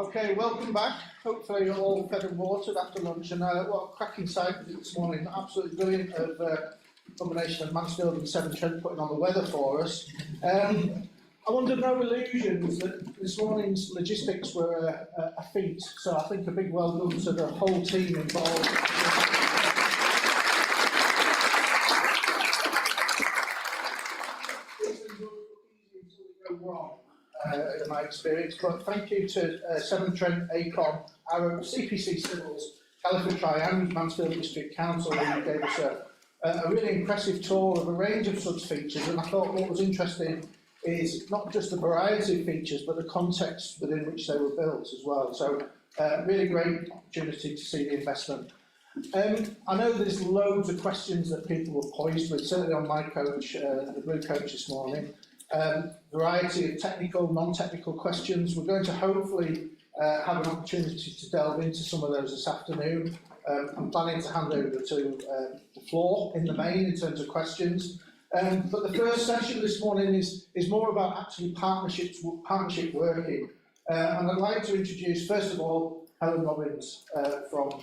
Okay, welcome back. Hopefully you're all fed and watered after lunch, and what a cracking sight this morning. Absolutely brilliant of combination of Mansfield and Severn Trent putting on the weather for us. I'm under no illusions that this morning's logistics were a feat, so I think a big well done to the whole team involved. In my experience, but thank you to Severn Trent, ACON, our CPC Civils, Caliphate and Mansfield District Council, who gave us a really impressive tour of a range of such features. And I thought what was interesting is not just the variety of features, but the context within which they were built as well. So really great opportunity to see the investment. I know there's loads of questions that people were poised with, certainly on my coach, the blue coach this morning. Variety of technical, non-technical questions. We're going to hopefully have an opportunity to delve into some of those this afternoon. I'm planning to hand over to the floor in the main in terms of questions. But the first session this morning is more about actually partnership working. And I'd like to introduce, first of all, Helen Robbins from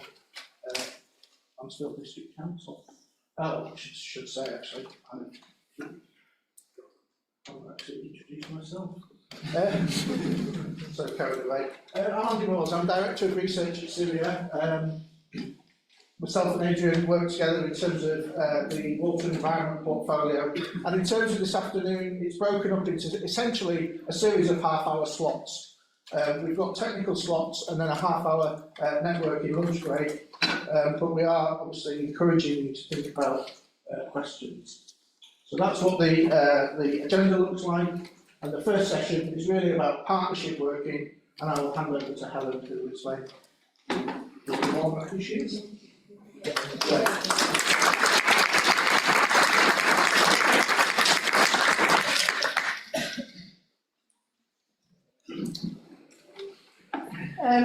Mansfield District Council. I should say, actually. I'll actually introduce myself. So carried away. I'm Andy Moores, I'm Director of Research at SuDS. Myself and Adrian work together in terms of the water and environment portfolio. And in terms of this afternoon, it's broken up into essentially a series of half-hour slots. We've got technical slots and then a half-hour networking lunch break. But we are obviously encouraging you to think about questions. So that's what the agenda looks like, and the first session is really about partnership working, and I will hand over to Helen to explain more about issues.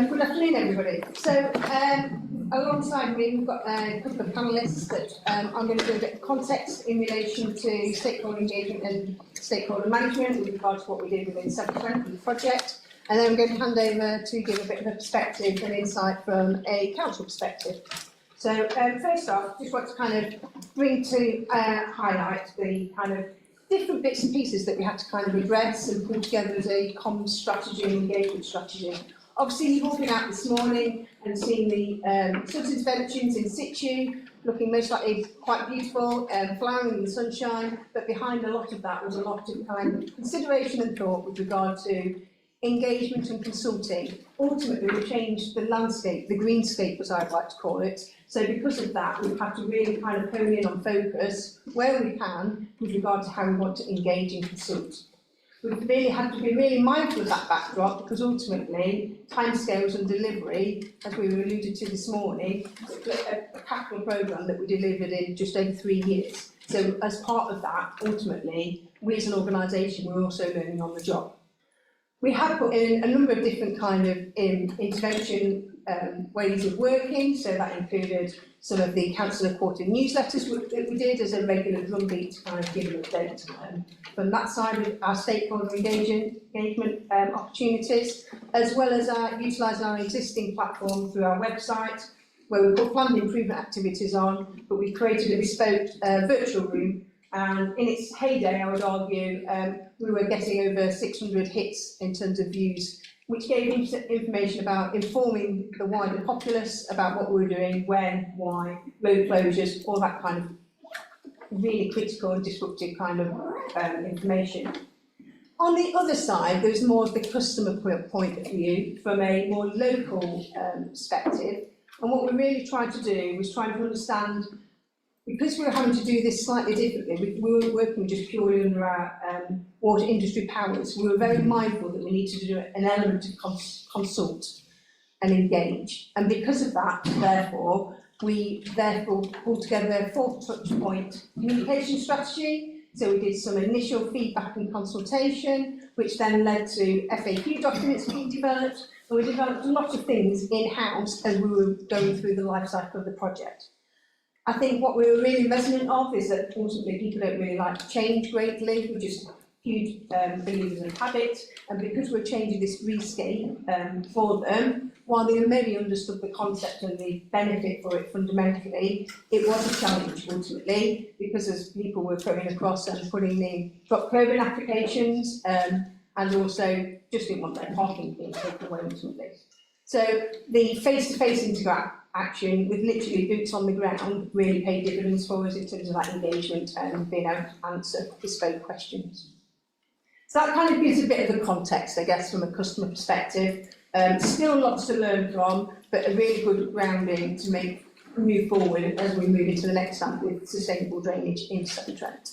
Good afternoon, everybody. So, alongside me, we've got a couple of panellists that I'm going to do a bit of context in relation to stakeholder engagement and stakeholder management with regard to what we did within Severn Trent and the project. And then I'm going to hand over to give a bit of a perspective and insight from a council perspective. So, first off, just want to kind of bring to highlight the kind of different bits and pieces that we had to kind of address and put together as a common strategy and engagement strategy. Obviously, you've all been out this morning and seen the SuDS interventions in situ, looking most likely quite beautiful, flowering in the sunshine, but behind a lot of that was a lot of kind of consideration and thought with regard to engagement and consulting. Ultimately, we changed the landscape, the greenscape as I'd like to call it. So because of that, we've had to really kind of hone in on focus where we can with regard to how we want to engage and consult. We've really had to be really mindful of that backdrop because ultimately timescales and delivery, as we were alluded to this morning, a capital programme that we delivered in just over 3 years. So as part of that, ultimately, we as an organisation were also learning on the job. We have put in a number of different kind of intervention ways of working, so that included some of the councillor quarterly newsletters that we did as a regular drumbeat to kind of give an update from that side of our stakeholder engagement opportunities, as well as utilising our existing platform through our website, where we put planned improvement activities on, but we created a bespoke virtual room. And in its heyday, I would argue, we were getting over 600 hits in terms of views, which gave information about informing the wider populace about what we were doing, when, why, road closures, all that kind of really critical and disruptive kind of information. On the other side, there's more of the customer point of view from a more local perspective. And what we really tried to do was try to understand, because we were having to do this slightly differently, we weren't working just purely under our water industry powers. We were very mindful that we needed to do an element of consult and engage. And because of that, therefore, we pulled together a 4th touch point communication strategy. So we did some initial feedback and consultation, which then led to FAQ documents being developed. And we developed a lot of things in-house as we were going through the life cycle of the project. I think what we were really resonant of is that ultimately people don't really like change greatly. We just huge believers in habit, and because we're changing this rescape for them, while they maybe understood the concept and the benefit for it fundamentally, it was a challenge ultimately, because as people were coming across and putting in drop clothing applications, and also just didn't want their parking being taken away ultimately. So the face-to-face interaction with literally boots on the ground really paid dividends for us in terms of that engagement and being able to answer bespoke questions. So that kind of gives a bit of the context, I guess, from a customer perspective. Still lots to learn from, but a really good grounding to move forward as we move into the next step with sustainable drainage in Severn Trent.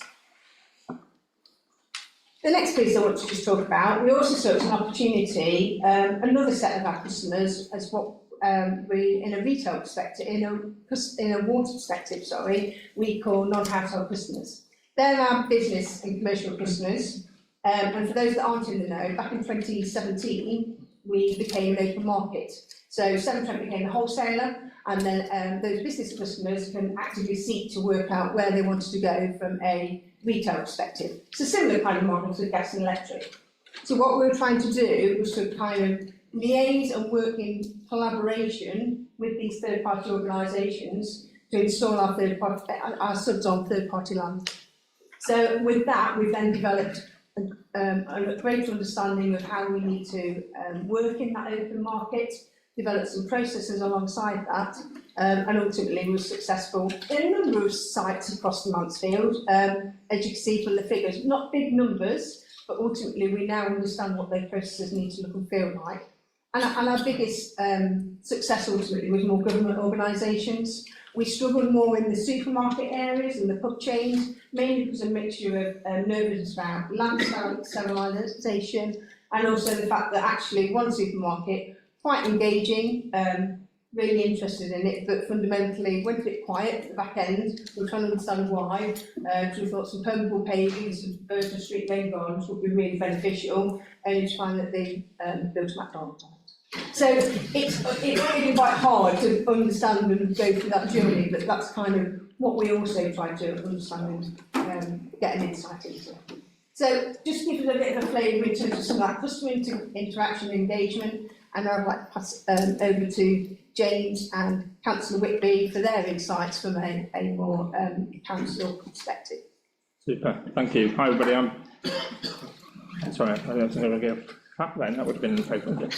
The next piece I want to just talk about, we also saw as an opportunity, another set of our customers as what we, in a retail perspective, in a water perspective, sorry, we call non-household customers. They're our business and commercial customers, and for those that aren't in the know, back in 2017, we became an open market. So Severn Trent became a wholesaler, and then those business customers can actively seek to work out where they wanted to go from a retail perspective. It's a similar kind of model to gas and electric. So what we were trying to do was to kind of liaise and work in collaboration with these third-party organisations to install our SuDS on third-party land. So with that, we've then developed a greater understanding of how we need to work in that open market, developed some processes alongside that, and ultimately was successful in a number of sites across the Mansfield. As you can see from the figures, not big numbers, but ultimately we now understand what those processes need to look and feel like. And our biggest success ultimately was more government organisations. We struggled more in the supermarket areas and the pub chains, mainly because of a mixture of nervousness around land sterilisation, and also the fact that actually one supermarket, quite engaging, really interested in it, but fundamentally went a bit quiet at the back end. We're trying to understand why, because we thought some permeable paving, some Burton Street rain gardens would be really beneficial, and to find that they built a McDonald's on it. So it's really quite hard to understand and go through that journey, but that's kind of what we also try to understand and get an insight into. So just to give us a bit of a flavour in terms of some of that customer interaction and engagement, and I'd like to pass over to James and Councillor Whitby for their insights from a more council perspective. Super, thank you. Hi everybody, sorry, I don't know if I go then, that would have been in the paper.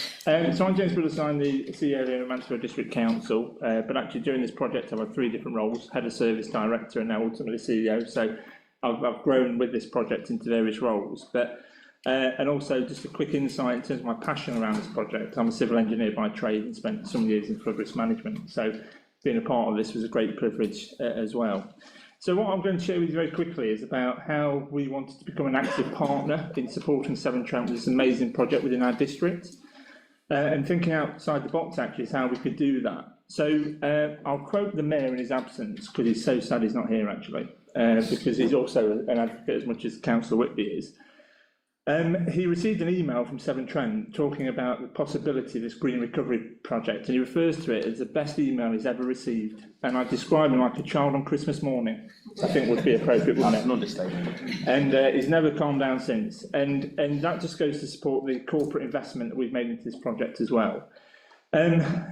So I'm James Willis, I'm the CEO of Mansfield District Council, but actually during this project I've had 3 different roles: Head of Service, Director, and now ultimately CEO. So I've grown with this project into various roles. But and also just a quick insight in terms of my passion around this project. I'm a civil engineer by trade and spent some years in flood risk management. So being a part of this was a great privilege as well. So what I'm going to share with you very quickly is about how we wanted to become an active partner in supporting Severn Trent with this amazing project within our district. And thinking outside the box actually is how we could do that. So I'll quote the Mayor in his absence, because he's so sad he's not here actually, because he's also an advocate as much as Councillor Whitby is. He received an email from Severn Trent talking about the possibility of this green recovery project, and he refers to it as the best email he's ever received. And I describe him like a child on Christmas morning, I think would be appropriate, wouldn't it? That's an understatement. And he's never calmed down since. And that just goes to support the corporate investment that we've made into this project as well.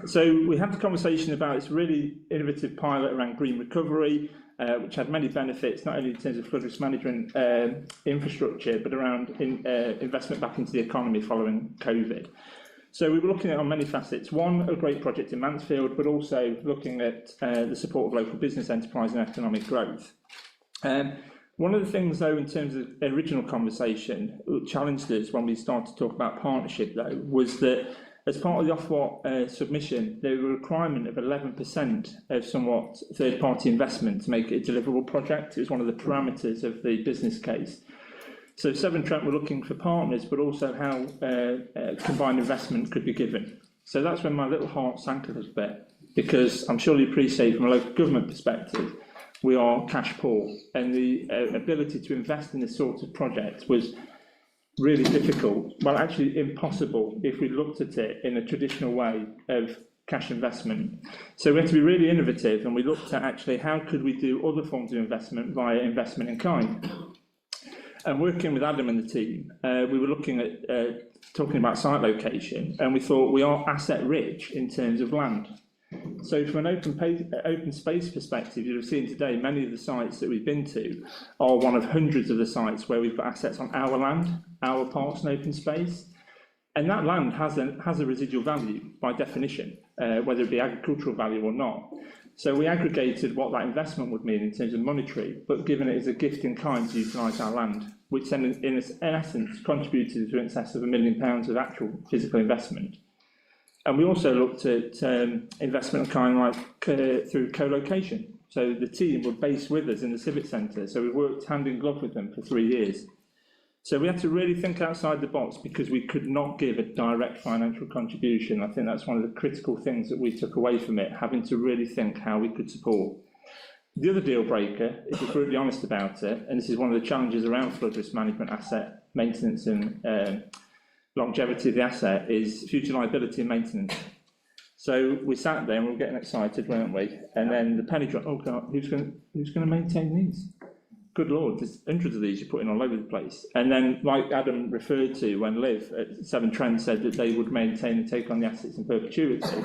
So we had the conversation about this really innovative pilot around green recovery, which had many benefits, not only in terms of flood risk management infrastructure, but around investment back into the economy following COVID. So we were looking at on many facets. One, a great project in Mansfield, but also looking at the support of local business enterprise and economic growth. One of the things, though, in terms of the original conversation, which challenged us when we started to talk about partnership, though, was that as part of the Ofwat submission, there was a requirement of 11% of somewhat third-party investment to make it a deliverable project. It was one of the parameters of the business case. So Severn Trent were looking for partners, but also how combined investment could be given. So that's when my little heart sank a little bit, because I'm sure you appreciate from a local government perspective, we are cash poor, and the ability to invest in this sort of project was really difficult, well actually impossible if we looked at it in a traditional way of cash investment. So we had to be really innovative, and we looked at actually how could we do other forms of investment via investment in kind. And working with Adam and the team, we were looking at talking about site location, and we thought we are asset rich in terms of land. So from an open space perspective, you'll have seen today many of the sites that we've been to are one of hundreds of the sites where we've got assets on our land, our parts and open space. And that land has a residual value by definition, whether it be agricultural value or not. So we aggregated what that investment would mean in terms of monetary, but given it as a gift in kind to utilise our land, which then in essence contributed to in excess of £1 million of actual physical investment. And we also looked at investment of kind like through co-location. So the team were based with us in the Civic Centre, so we worked hand in glove with them for 3 years. So we had to really think outside the box because we could not give a direct financial contribution. I think that's one of the critical things that we took away from it, having to really think how we could support. The other deal breaker, if we're brutally honest about it, and this is one of the challenges around flood risk management, asset maintenance and longevity of the asset, is future liability and maintenance. So we sat there and we were getting excited, weren't we? And then the penny dropped, oh God, who's going to maintain these? Good Lord, there's hundreds of these you're putting all over the place. And then, like Adam referred to, when Liv at Severn Trent said that they would maintain and take on the assets in perpetuity,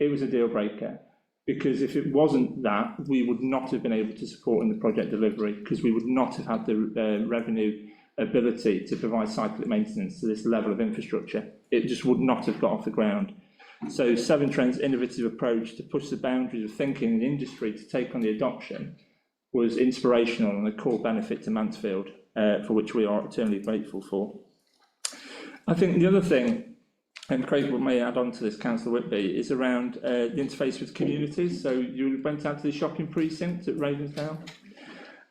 it was a deal breaker. Because if it wasn't that, we would not have been able to support in the project delivery, because we would not have had the revenue ability to provide cyclic maintenance to this level of infrastructure. It just would not have got off the ground. So Severn Trent's innovative approach to push the boundaries of thinking in the industry to take on the adoption was inspirational and a core benefit to Mansfield, for which we are eternally grateful for. I think the other thing, and Craig may add on to this, Councillor Whitby, is around the interface with communities. So you went out to the shopping precinct at Ravensdale,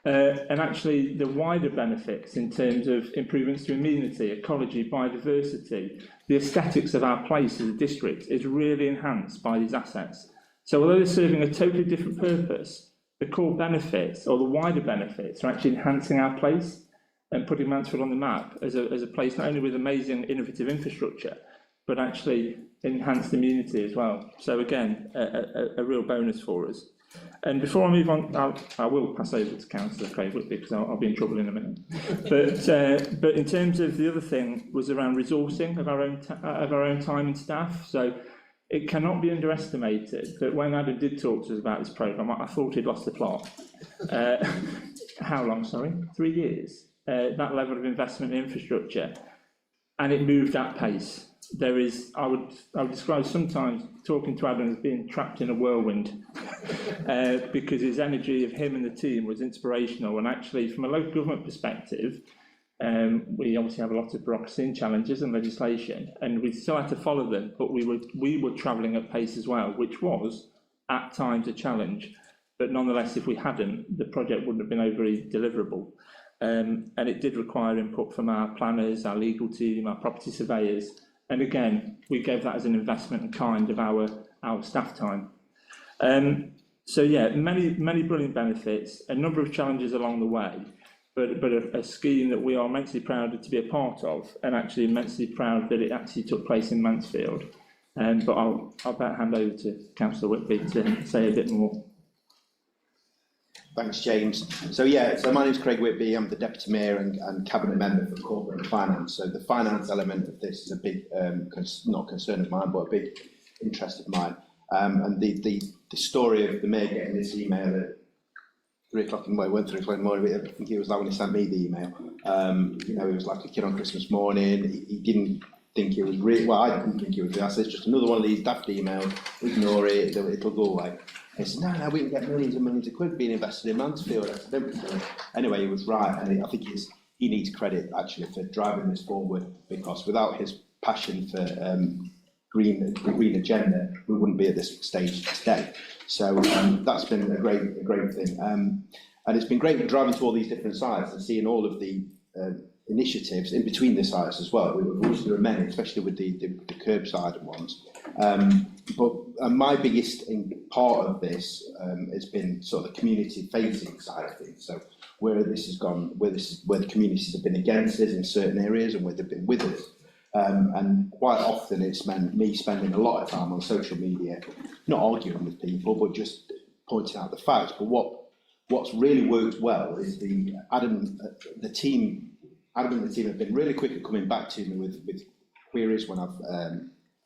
and actually the wider benefits in terms of improvements to amenity, ecology, biodiversity, the aesthetics of our place as a district is really enhanced by these assets. So although they're serving a totally different purpose, the core benefits or the wider benefits are actually enhancing our place and putting Mansfield on the map as a place not only with amazing innovative infrastructure, but actually enhanced immunity as well. So again, a real bonus for us. And before I move on, I will pass over to Councillor Craig Whitby because I'll be in trouble in a minute. But in terms of the other thing was around resourcing of our own time and staff. So it cannot be underestimated that when Adam did talk to us about this programme, I thought he'd lost the plot. How long, sorry? 3 years. That level of investment in infrastructure. And it moved at pace. There is, I would describe sometimes talking to Adam as being trapped in a whirlwind because his energy of him and the team was inspirational. And actually, from a local government perspective, we obviously have a lot of bureaucracy and challenges and legislation, and we still had to follow them, but we were travelling at pace as well, which was at times a challenge. But nonetheless, if we hadn't, the project wouldn't have been overly deliverable. And it did require input from our planners, our legal team, our property surveyors. And again, we gave that as an investment in kind of our staff time. So yeah, many brilliant benefits, a number of challenges along the way, but a scheme that we are immensely proud to be a part of, and actually immensely proud that it actually took place in Mansfield. But I'll hand over to Councillor Whitby to say a bit more. Thanks, James. So my name's Craig Whitby. I'm the Deputy Mayor and Cabinet Member for Corporate and Finance. So the finance element of this is a big, not concern of mine, but a big interest of mine. And the story of the Mayor getting this email at 3 o'clock in the morning, 3 o'clock in the morning, I think it was like when he sent me the email. You know, it was like a kid on Christmas morning. He didn't think it was real. Well, I didn't think it was real. I said, it's just another one of these daft emails. Ignore it, it'll go away. He said, no, we can get millions and millions of quid being invested in Mansfield. I said, don't be silly. Anyway, he was right, and I think he needs credit actually for driving this forward, because without his passion for the green agenda, we wouldn't be at this stage today. So that's been a great thing, and it's been great driving to all these different sites and seeing all of the initiatives in between the sites as well. There are many, especially with the curbside ones. But my biggest part of this has been sort of the community-facing side of things. So where this has gone, where the communities have been against us in certain areas, and where they've been with us. And quite often it's meant me spending a lot of time on social media, not arguing with people, but just pointing out the facts. But what's really worked well is the team Adam and the team have been really quick at coming back to me with queries when I've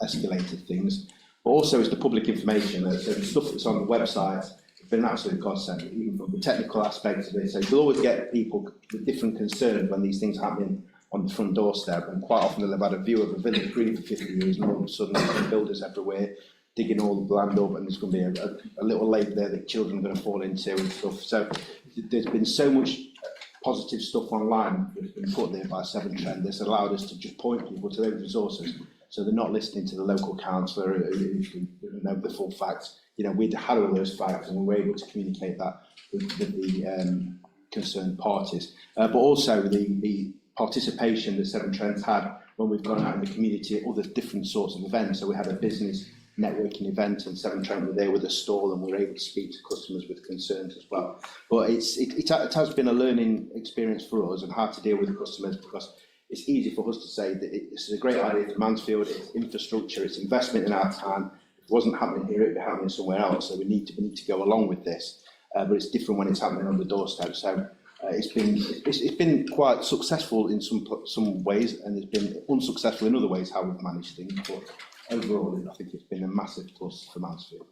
escalated things, but also it's the public information, so the stuff that's on the website has been an absolute godsend, even from the technical aspects of it. So you'll always get people with different concerns when these things are happening on the front doorstep, and quite often they'll have had a view of a village green for 50 years, and all of a sudden there's builders everywhere digging all the land up, and there's going to be a little lake there that children are going to fall into and stuff. So there's been so much positive stuff online that's been put there by Severn Trent that's allowed us to just point people to those resources, so they're not listening to the local councillor who know the full facts. You know, we'd had all those facts and we were able to communicate that with the concerned parties, but also the participation that Severn Trent's had when we've gone out in the community at other different sorts of events. So we had a business networking event, and Severn Trent were there with a stall, and we were able to speak to customers with concerns as well. But it has been a learning experience for us, and how to deal with the customers, because it's easy for us to say that this is a great idea for Mansfield, it's infrastructure, it's investment in our time. If it wasn't happening here, it'd be happening somewhere else, so we need to go along with this. But it's different when it's happening on the doorstep. So it's been quite successful in some ways, and it's been unsuccessful in other ways how we've managed things. But overall, I think it's been a massive plus for Mansfield.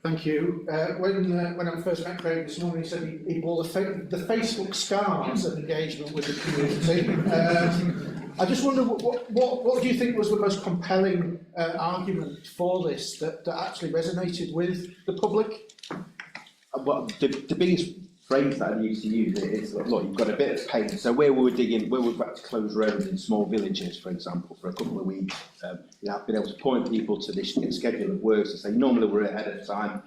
Thank you. When I first met Craig this morning, he said he wore the Facebook scars of engagement with the community. I just wonder, what do you think was the most compelling argument for this that actually resonated with the public? Well, the biggest phrase that I used to use is, look, you've got a bit of pain. So where we've had to close roads in small villages, for example, for a couple of weeks, you know, I've been able to point people to this schedule of works and say, normally we're ahead of time.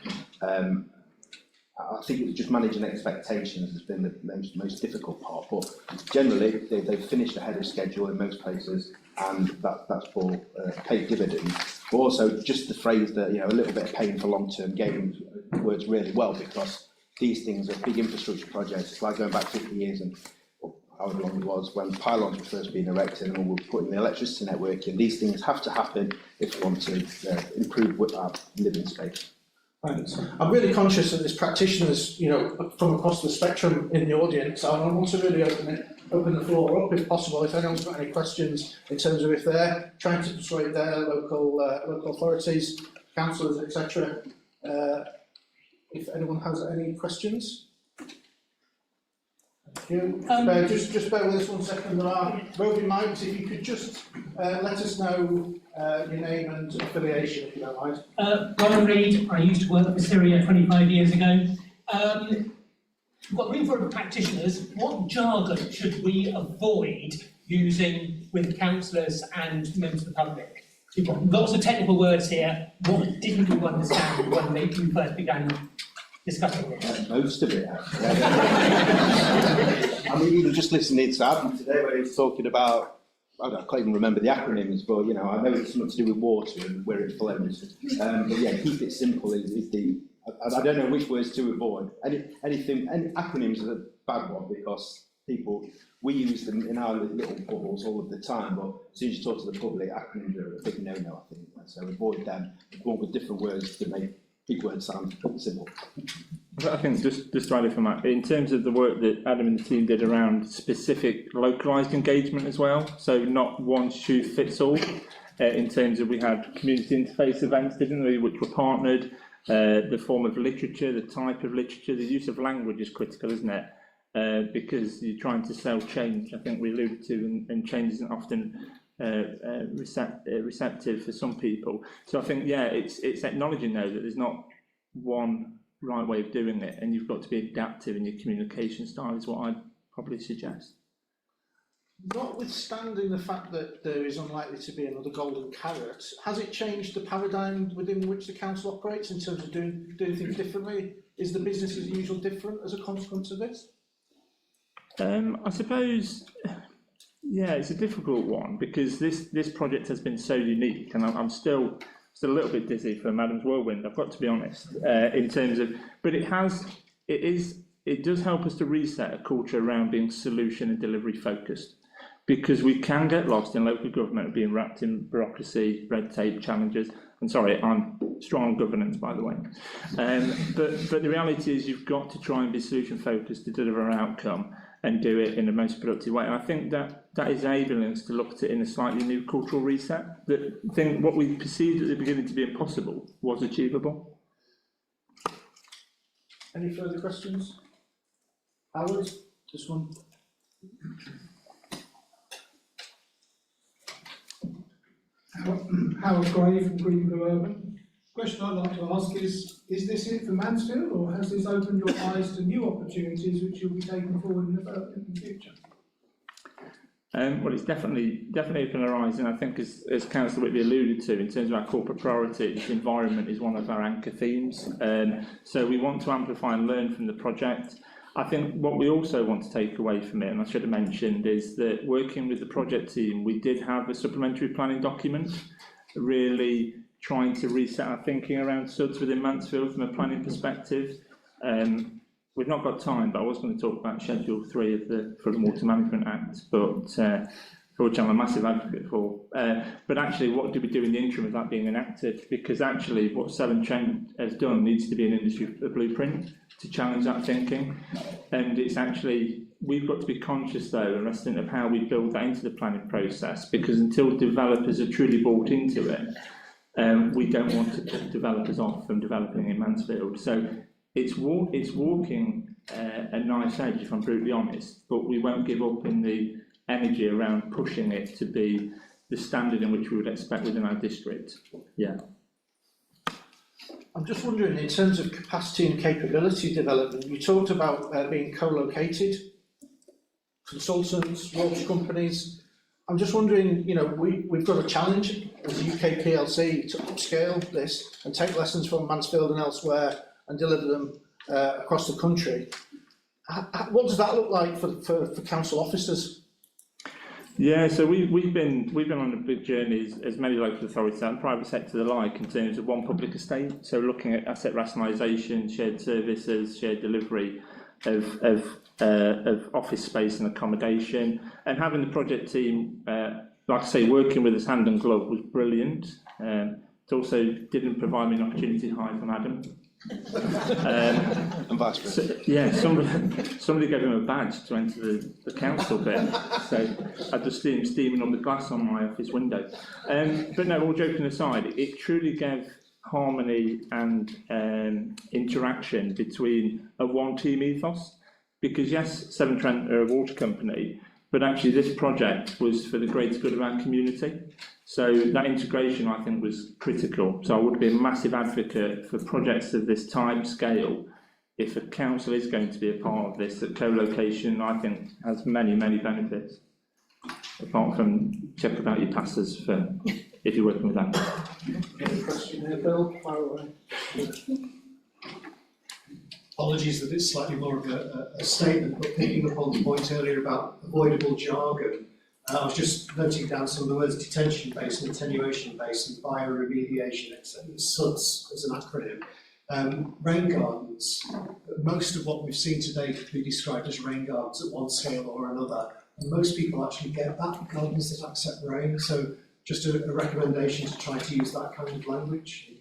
I think it's just managing expectations has been the most difficult part, but generally they've finished ahead of schedule in most places, and that's for paid dividends. But also just the phrase that, you know, a little bit of pain for long-term gains works really well, because these things are big infrastructure projects. It's like going back 50 years and however long it was when pylons were first being erected and we were putting the electricity network in. These things have to happen if we want to improve our living space. Thanks. I'm really conscious that there's practitioners, you know, from across the spectrum in the audience. I want to really open the floor up, if possible, if anyone's got any questions in terms of if they're trying to persuade their local authorities, councillors, etc. If anyone has any questions. Thank you. Just bear with us 1 second. There are roving mics. If you could just let us know your name and affiliation, if you don't mind. Robin Reid. I used to work for Syria 25 years ago. We've got room for practitioners. What jargon should we avoid using with councillors and members of the public? We've got lots of technical words here. What didn't you understand when you first began discussing this? Most of it. I mean, even just listening to Adam today when he was talking about, I can't even remember the acronyms, but you know, I know it's something to do with water and where it flows. But yeah, keep it simple is the. I don't know which words to avoid. Any acronyms are a bad one, because we use them in our little bubbles all of the time, but as soon as you talk to the public, acronyms are a big no-no, I think. So avoid them. Come up with different words to make big words sound simple. I think just to add from that, in terms of the work that Adam and the team did around specific localised engagement as well, so not one shoe fits all, in terms of we had community interface events, didn't we, which were partnered, the form of literature, the type of literature, the use of language is critical, isn't it? Because you're trying to sell change, I think we alluded to, and change isn't often receptive for some people. So I think, yeah, it's acknowledging though that there's not one right way of doing it, and you've got to be adaptive in your communication style is what I'd probably suggest. Notwithstanding the fact that there is unlikely to be another golden carrot, has it changed the paradigm within which the council operates in terms of doing things differently? Is the business as usual different as a consequence of this? I suppose, yeah, it's a difficult one, because this project has been so unique, and I'm still a little bit dizzy for Madam's Whirlwind, I've got to be honest, in terms of, but it does help us to reset a culture around being solution and delivery focused, because we can get lost in local government being wrapped in bureaucracy, red tape, challenges. And sorry, I'm strong on governance, by the way. But the reality is you've got to try and be solution focused to deliver an outcome and do it in the most productive way. And I think that is enabling us to look at it in a slightly new cultural reset. What we perceived at the beginning to be impossible was achievable. Any further questions? Howard, this one. Howard Gray from Green Blue Urban. Question I'd like to ask is this it for Mansfield, or has this opened your eyes to new opportunities which you'll be taking forward in the future? Well, it's definitely opened our eyes, and I think as Councillor Whitby alluded to, in terms of our corporate priorities, environment is one of our anchor themes. So we want to amplify and learn from the project. I think what we also want to take away from it, and I should have mentioned, is that working with the project team, we did have a supplementary planning document, really trying to reset our thinking around SuDS within Mansfield from a planning perspective. We've not got time, but I was going to talk about Schedule 3 of the Flood Water Management Act, but which I'm a massive advocate for. But actually, what do we do in the interim of that being enacted? Because actually, what Severn Trent has done needs to be an industry blueprint to challenge that thinking. And it's actually, we've got to be conscious, though, and resident of how we build that into the planning process, because until developers are truly bought into it, we don't want to put developers off from developing in Mansfield. So it's walking a nice edge, if I'm brutally honest, but we won't give up in the energy around pushing it to be the standard in which we would expect within our district. Yeah. I'm just wondering, in terms of capacity and capability development, you talked about being co-located, consultants, water companies. I'm just wondering, you know, we've got a challenge as a UK PLC to upscale this and take lessons from Mansfield and elsewhere and deliver them across the country. What does that look like for council officers? Yeah, so we've been on a big journey, as many local authorities and private sector alike, in terms of one public estate. So looking at asset rationalisation, shared services, shared delivery of office space and accommodation, and having the project team, like I say, working with us hand in glove was brilliant. It also didn't provide me an opportunity to hide from Adam. And vice versa. So, yeah, somebody gave him a badge to enter the council bit, so I just see him steaming on the glass on my office window. But no, all joking aside, it truly gave harmony and interaction between a one team ethos, because yes, Severn Trent are a water company, but actually this project was for the greater good of our community. So that integration, I think, was critical. So I would be a massive advocate for projects of this time scale. If a council is going to be a part of this, that co-location, I think, has many, many benefits. Apart from check about your passes for if you're working with them. Any question here, Bill? Fire away. Apologies that it's slightly more of a statement, but picking up on the point earlier about avoidable jargon, I was just noting down some of the words detention basin, attenuation basin, bioremediation, etc. SuDS as an acronym. Rain gardens, most of what we've seen today could be described as rain gardens at one scale or another. And most people actually get that, gardens that accept rain. So just a recommendation to try to use that kind of language.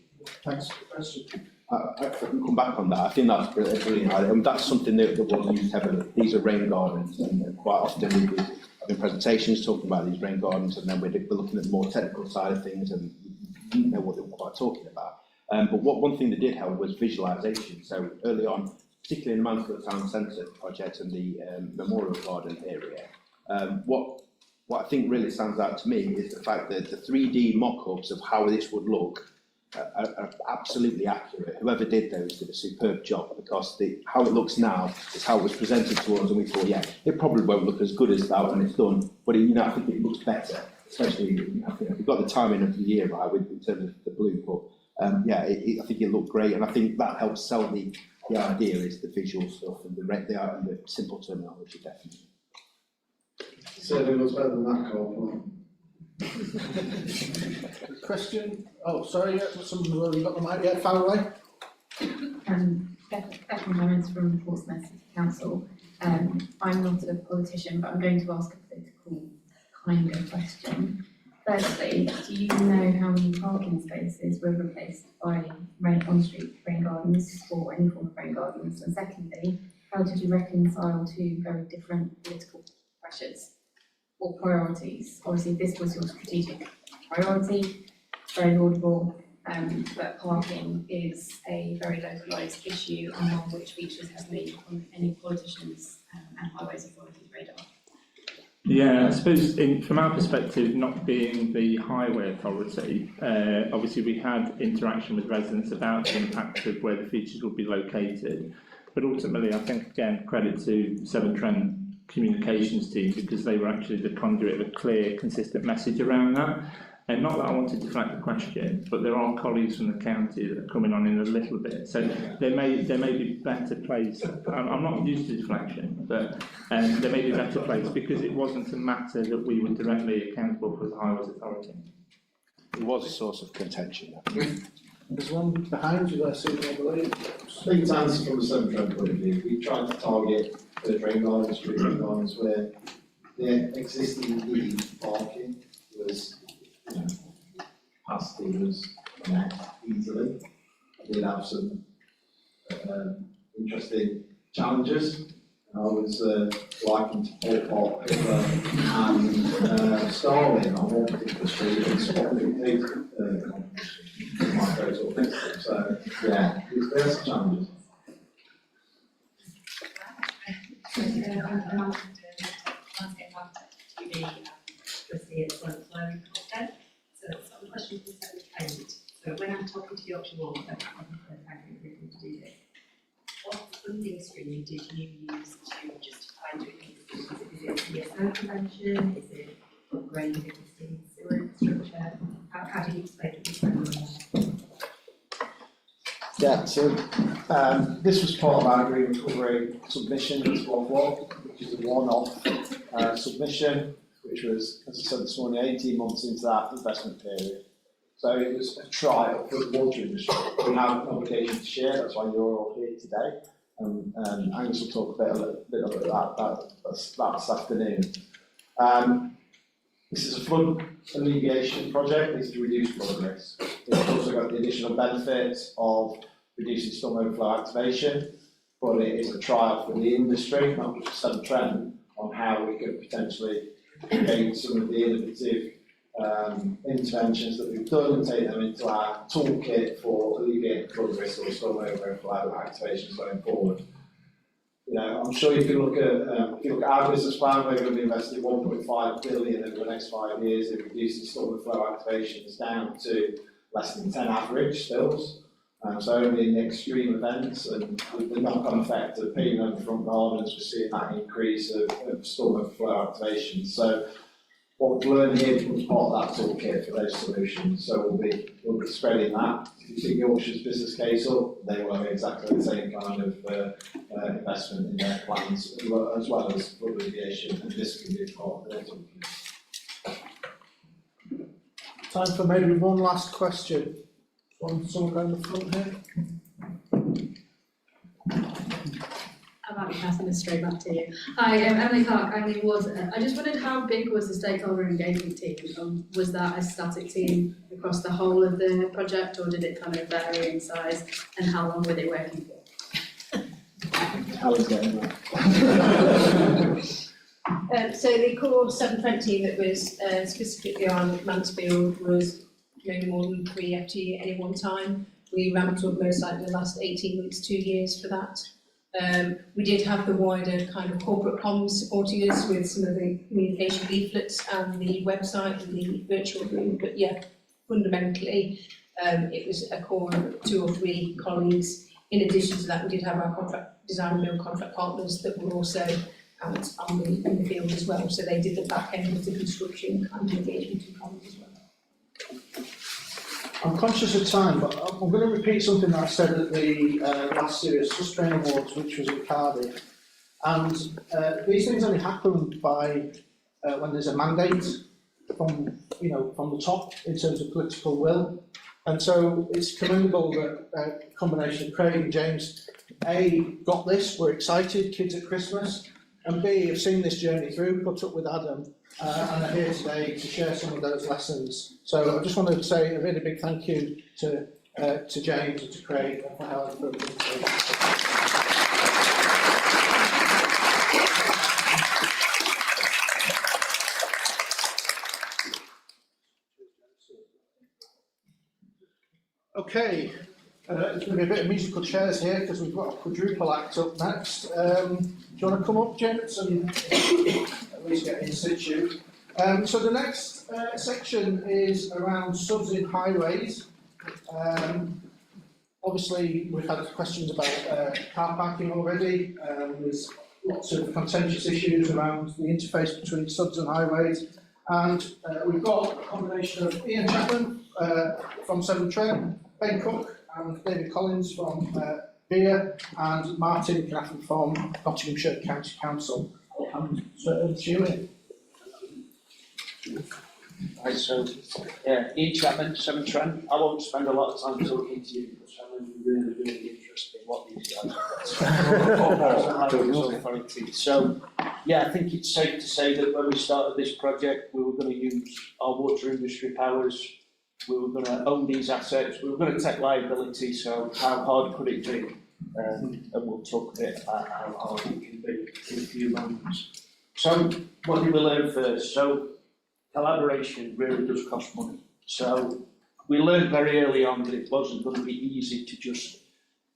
Thanks for the question. I can come back on that. I think that's brilliant. And that's something that was used heavily. These are rain gardens, and quite often we do having presentations talking about these rain gardens, and then we're looking at the more technical side of things, and you didn't know what they were quite talking about. But one thing that did help was visualisation. So early on, particularly in the Mansfield Town Centre project and the Memorial Garden area, what I think really stands out to me is the fact that the 3D mock-ups of how this would look are absolutely accurate. Whoever did those did a superb job, because how it looks now is how it was presented to us, and we thought, yeah, it probably won't look as good as that when it's done, but I think it looks better, especially if you've got the timing of the year right in terms of the blue. But I think it looked great, and I think that helps sell the idea is the visual stuff and the simple terminology, definitely. Certainly looks better than that, Carl. Question? Oh, sorry, yeah, someone's already got the mic. Yeah, fire away. Bethany Lawrence from Portsmouth City Council. I'm not a politician, but I'm going to ask a political kind of question. Firstly, do you know how many parking spaces were replaced by on-street rain gardens or any form of rain gardens? And secondly, how did you reconcile two very different political pressures or priorities? Obviously, this was your strategic priority, very laudable, but parking is a very localised issue and one which features heavily on any politicians' and highways authorities' radar. Yeah, I suppose from our perspective, not being the highway authority, obviously we had interaction with residents about the impact of where the features would be located. But ultimately, I think, again, credit to Severn Trent communications team, because they were actually the conduit of a clear, consistent message around that. And not that I want to deflect the question, but there are colleagues from the county that are coming on in a little bit. So they may be better placed. I'm not used to deflection, but they may be better placed because it wasn't a matter that we were directly accountable for as a highways authority. It was a source of contention. There's one behind you there, Susan, I believe. I think to answer from a Severn Trent point of view, we tried to target the drain gardens, street drain gardens, where the existing EV parking was, capacity was met easily. We did have some interesting challenges. I was liking to Port Pot and Starling on one particular street and spotting so yeah, there's some challenges. So when I'm talking to Yorkshire Water, thank you to do this. What funding stream did you use to justify doing this? Is it CSO prevention? Is it upgrading existing sewer infrastructure? How do you explain it? Yeah, so this was part of our agreement recovery submission to Water, which is a one-off submission, which was, as I said this morning, 18 months into that investment period. So it was a trial for the water industry. We have an obligation to share, that's why you're all here today. And Angus will talk a bit about that this afternoon. This is a flood alleviation project. This is to reduce flood risk. It's also got the additional benefits of reducing storm overflow activation, but it is a trial for the industry, not just for Severn Trent, on how we could potentially gain some of the innovative interventions that we've done and take them into our toolkit for alleviating flood risk or storm overflow activations going forward. I'm sure you can look at, if you look at our business plan, we're going to be investing 1.5 billion over the next 5 years in reducing storm overflow activations down to less than 10 average spills. So only in the extreme events, and with the knock-on effect of paving over front gardens, we're seeing that increase of storm overflow activations. So what we've learned here becomes part of that toolkit for those solutions. So we'll be spreading that. If you see Yorkshire's business case up, they will have exactly the same kind of investment in their plans, as well as flood alleviation, and this can be part of their toolkit. Time for maybe one last question. Someone down the front here. I might be passing this straight back to you. Hi, Emily Clark, Emily Water. I just wondered, how big was the stakeholder engagement team? Was that a static team across the whole of the project, or did it kind of vary in size, and how long were they working for? Alan's getting that. So the core Severn Trent team that was specifically on Mansfield was no more than 3 FTE at any one time. We ramped up most likely the last 18 months, 2 years for that. We did have the wider kind of corporate comms supporting us with some of the communication leaflets and the website and the virtual room, but yeah, fundamentally it was a core of 2 or 3 colleagues. In addition to that, we did have our contract design and build contract partners that were also out in the field as well, so they did the back end of the construction and the engagement with colleagues as well. I'm conscious of time, but I'm going to repeat something that I said at the last series susdrain awards, which was at Cardiff. And these things only happen by when there's a mandate from the top in terms of political will. And so it's commendable that a combination of Craig and James, A, got this, we're excited, kids at Christmas, and B, have seen this journey through, put up with Adam, and are here today to share some of those lessons. So I just wanted to say a really big thank you to James and to Craig and for Helen for the presentation. Okay, there's going to be a bit of musical chairs here because we've got a quadruple act up next. Do you want to come up, gents, and at least get in situ? So the next section is around subs in highways. Obviously, we've had questions about car parking already. There's lots of contentious issues around the interface between subs and highways. And we've got a combination of Ian Chapman from Severn Trent, Ben Cook and David Collins from BIA, and Martin Knaffen from Nottinghamshire County Council. And so, Julian. Right, so, yeah, Ian Chapman, Severn Trent. I won't spend a lot of time talking to you because I'm really, really interested in what these guys are. So, yeah, I think it's safe to say that when we started this project, we were going to use our water industry powers. We were going to own these assets. We were going to take liability. So, how hard could it be? And we'll talk a bit about how hard it can be in a few moments. So, what did we learn first? So, collaboration really does cost money. So, we learned very early on that it wasn't going to be easy to just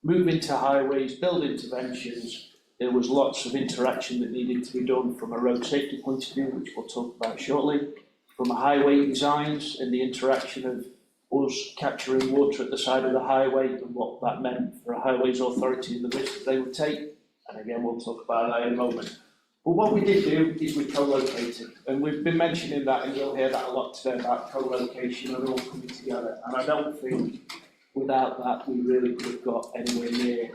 move into highways, build interventions. There was lots of interaction that needed to be done from a road safety point of view, which we'll talk about shortly, from highway designs and the interaction of us capturing water at the side of the highway and what that meant for a highways authority and the risks they would take. And again, we'll talk about that in a moment. But what we did do is we co-located, and we've been mentioning that, and you'll hear that a lot today about co-location and all coming together. And I don't think without that we really could have got anywhere near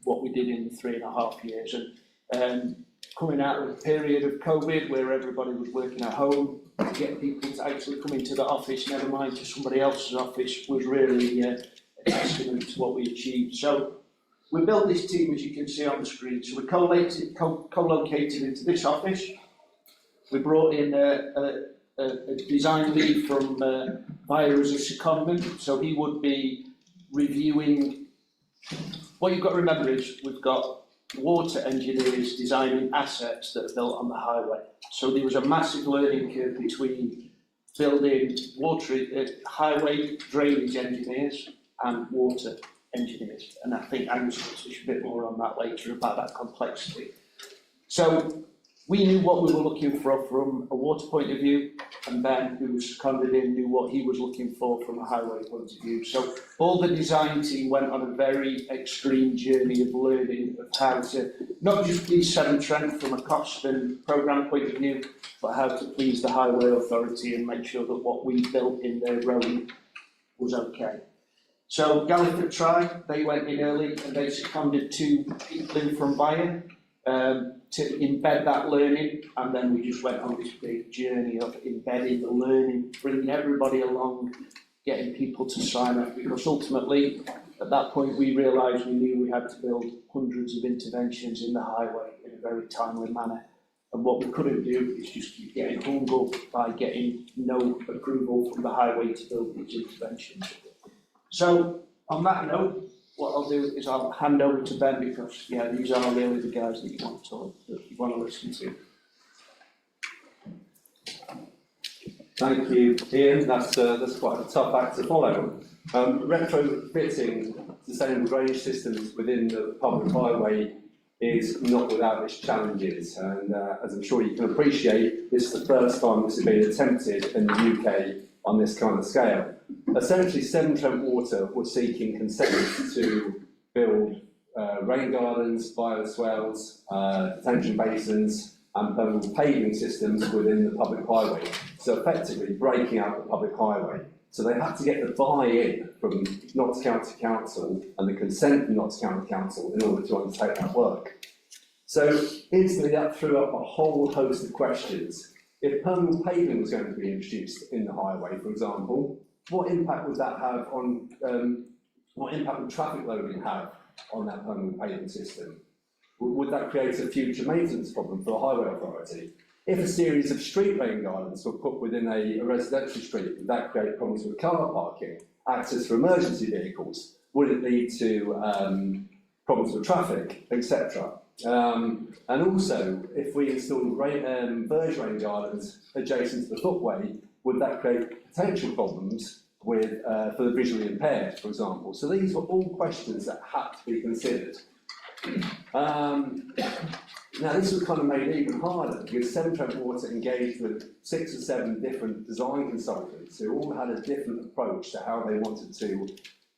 what we did in the 3.5 years. And coming out of a period of COVID where everybody was working at home, to get people to actually come into the office, never mind to somebody else's office, was really a testament to what we achieved. So we built this team, as you can see on the screen. So we co-located into this office. We brought in a design lead from Bayer as a secondment. So he would be reviewing. What you've got to remember is we've got water engineers designing assets that are built on the highway. So there was a massive learning curve between building water, highway drainage engineers and water engineers. And I think Angus will touch a bit more on that later about that complexity. So we knew what we were looking for from a water point of view, and Ben, who was seconded in, knew what he was looking for from a highway point of view. So all the design team went on a very extreme journey of learning of how to not just please Severn Trent from a cost and programme point of view, but how to please the highway authority and make sure that what we built in their road was okay. So Galliford Tri, they went in early and they seconded 2 people in from Bayer to embed that learning, and then we just went on this big journey of embedding the learning, bringing everybody along, getting people to sign up, because ultimately at that point we realised we knew we had to build hundreds of interventions in the highway in a very timely manner, and what we couldn't do is just keep getting hung up by getting no approval from the highway to build these interventions. So on that note, what I'll do is I'll hand over to Ben, because yeah, these are really the guys that you want to talk, that you want to listen to. Thank you, Ian. That's quite a tough act to follow. Retrofitting sustainable drainage systems within the public highway is not without its challenges, and as I'm sure you can appreciate, this is the first time this has been attempted in the UK on this kind of scale. Essentially, Severn Trent Water was seeking consent to build rain gardens, bioswales, detention basins and permeable paving systems within the public highway. So effectively breaking out the public highway. So they had to get the buy-in from Notts County Council and the consent from Notts County Council in order to undertake that work. So instantly that threw up a whole host of questions. If permeable paving was going to be introduced in the highway, for example, what impact would that have on, what impact would traffic loading have on that permeable paving system? Would that create a future maintenance problem for the highway authority? If a series of street rain gardens were put within a residential street, would that create problems with car parking, access for emergency vehicles? Would it lead to problems with traffic, etc.? And also, if we installed verge rain gardens adjacent to the footway, would that create potential problems with for the visually impaired, for example? So these were all questions that had to be considered. Now this was kind of made even harder because Severn Trent Water engaged with 6 or 7 different design consultants who all had a different approach to how they wanted to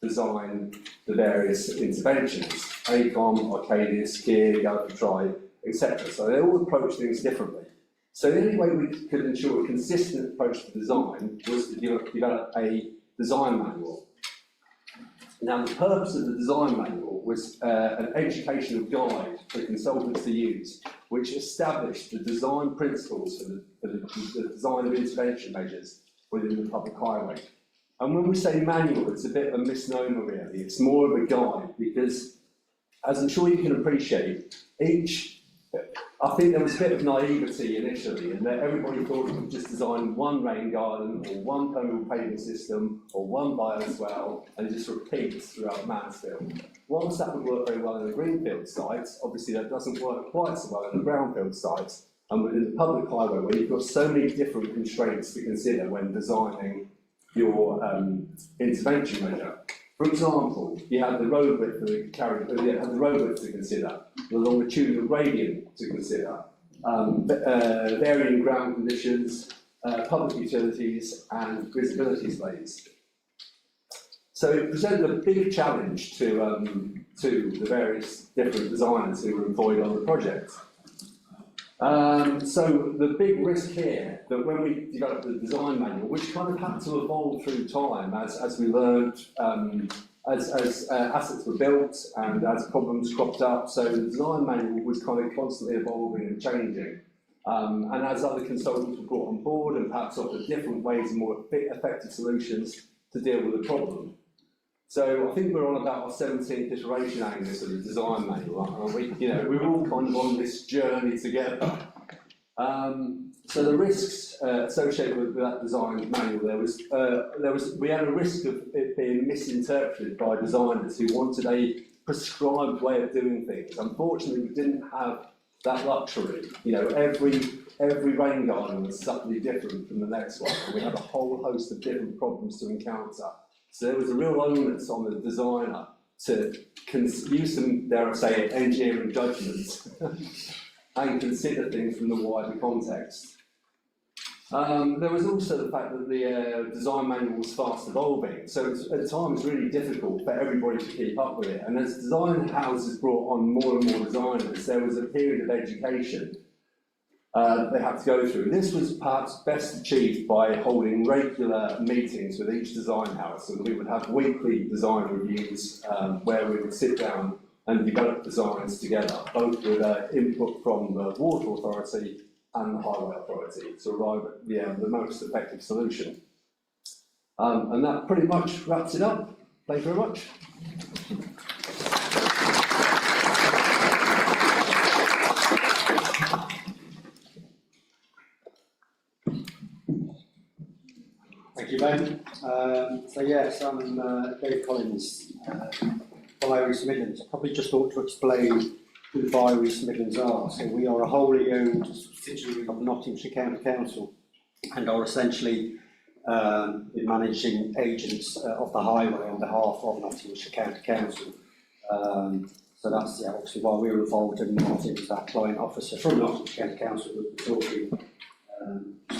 design the various interventions, ACOM, Arcadius, Kier, Gallifrey, etc. So they all approached things differently. So the only way we could ensure a consistent approach to design was to develop a design manual. Now the purpose of the design manual was an educational guide for consultants to use, which established the design principles for the design of intervention measures within the public highway. And when we say manual, it's a bit of a misnomer really. It's more of a guide because, as I'm sure you can appreciate, I think there was a bit of naivety initially in that everybody thought we could just design one rain garden or one permeable paving system or one bioswale and just repeat throughout Mansfield. Whilst that would work very well in the greenfield sites, obviously that doesn't work quite so well in the brownfield sites and within the public highway where you've got so many different constraints to consider when designing your intervention measure. For example, you have the road width to consider, the longitudinal gradient to consider, varying ground conditions, public utilities, and visibility space. So it presented a big challenge to the various different designers who were employed on the project. So the big risk here, that when we developed the design manual, which kind of had to evolve through time as we learned, as assets were built and as problems cropped up, so the design manual was kind of constantly evolving and changing. And as other consultants were brought on board and perhaps offered different ways and more effective solutions to deal with the problem. So I think we're on about our 17th iteration, Angus, of the design manual, aren't we? We're all kind of on this journey together. So the risks associated with that design manual, we had a risk of it being misinterpreted by designers who wanted a prescribed way of doing things. Unfortunately, we didn't have that luxury. Every rain garden was subtly different from the next one, and we had a whole host of different problems to encounter. So there was a real onus on the designer to use some, dare I say it, engineering judgments and consider things from the wider context. There was also the fact that the design manual was fast evolving, so at times really difficult for everybody to keep up with it. And as design houses brought on more and more designers, there was a period of education they had to go through. This was perhaps best achieved by holding regular meetings with each design house, and we would have weekly design reviews where we would sit down and develop designs together, both with input from the Water Authority and the Highway Authority to arrive at the most effective solution. And that pretty much wraps it up. Thank you very much. Thank you, Ben. So yes, I'm Dave Collins, Bio East Midlands. I probably just ought to explain who the Bio East Midlands are. So we are a wholly owned subsidiary of Nottinghamshire County Council and are essentially the managing agents of the highway on behalf of Nottinghamshire County Council. So that's obviously why we're involved, and Martin is our client officer from Nottinghamshire County Council who will be talking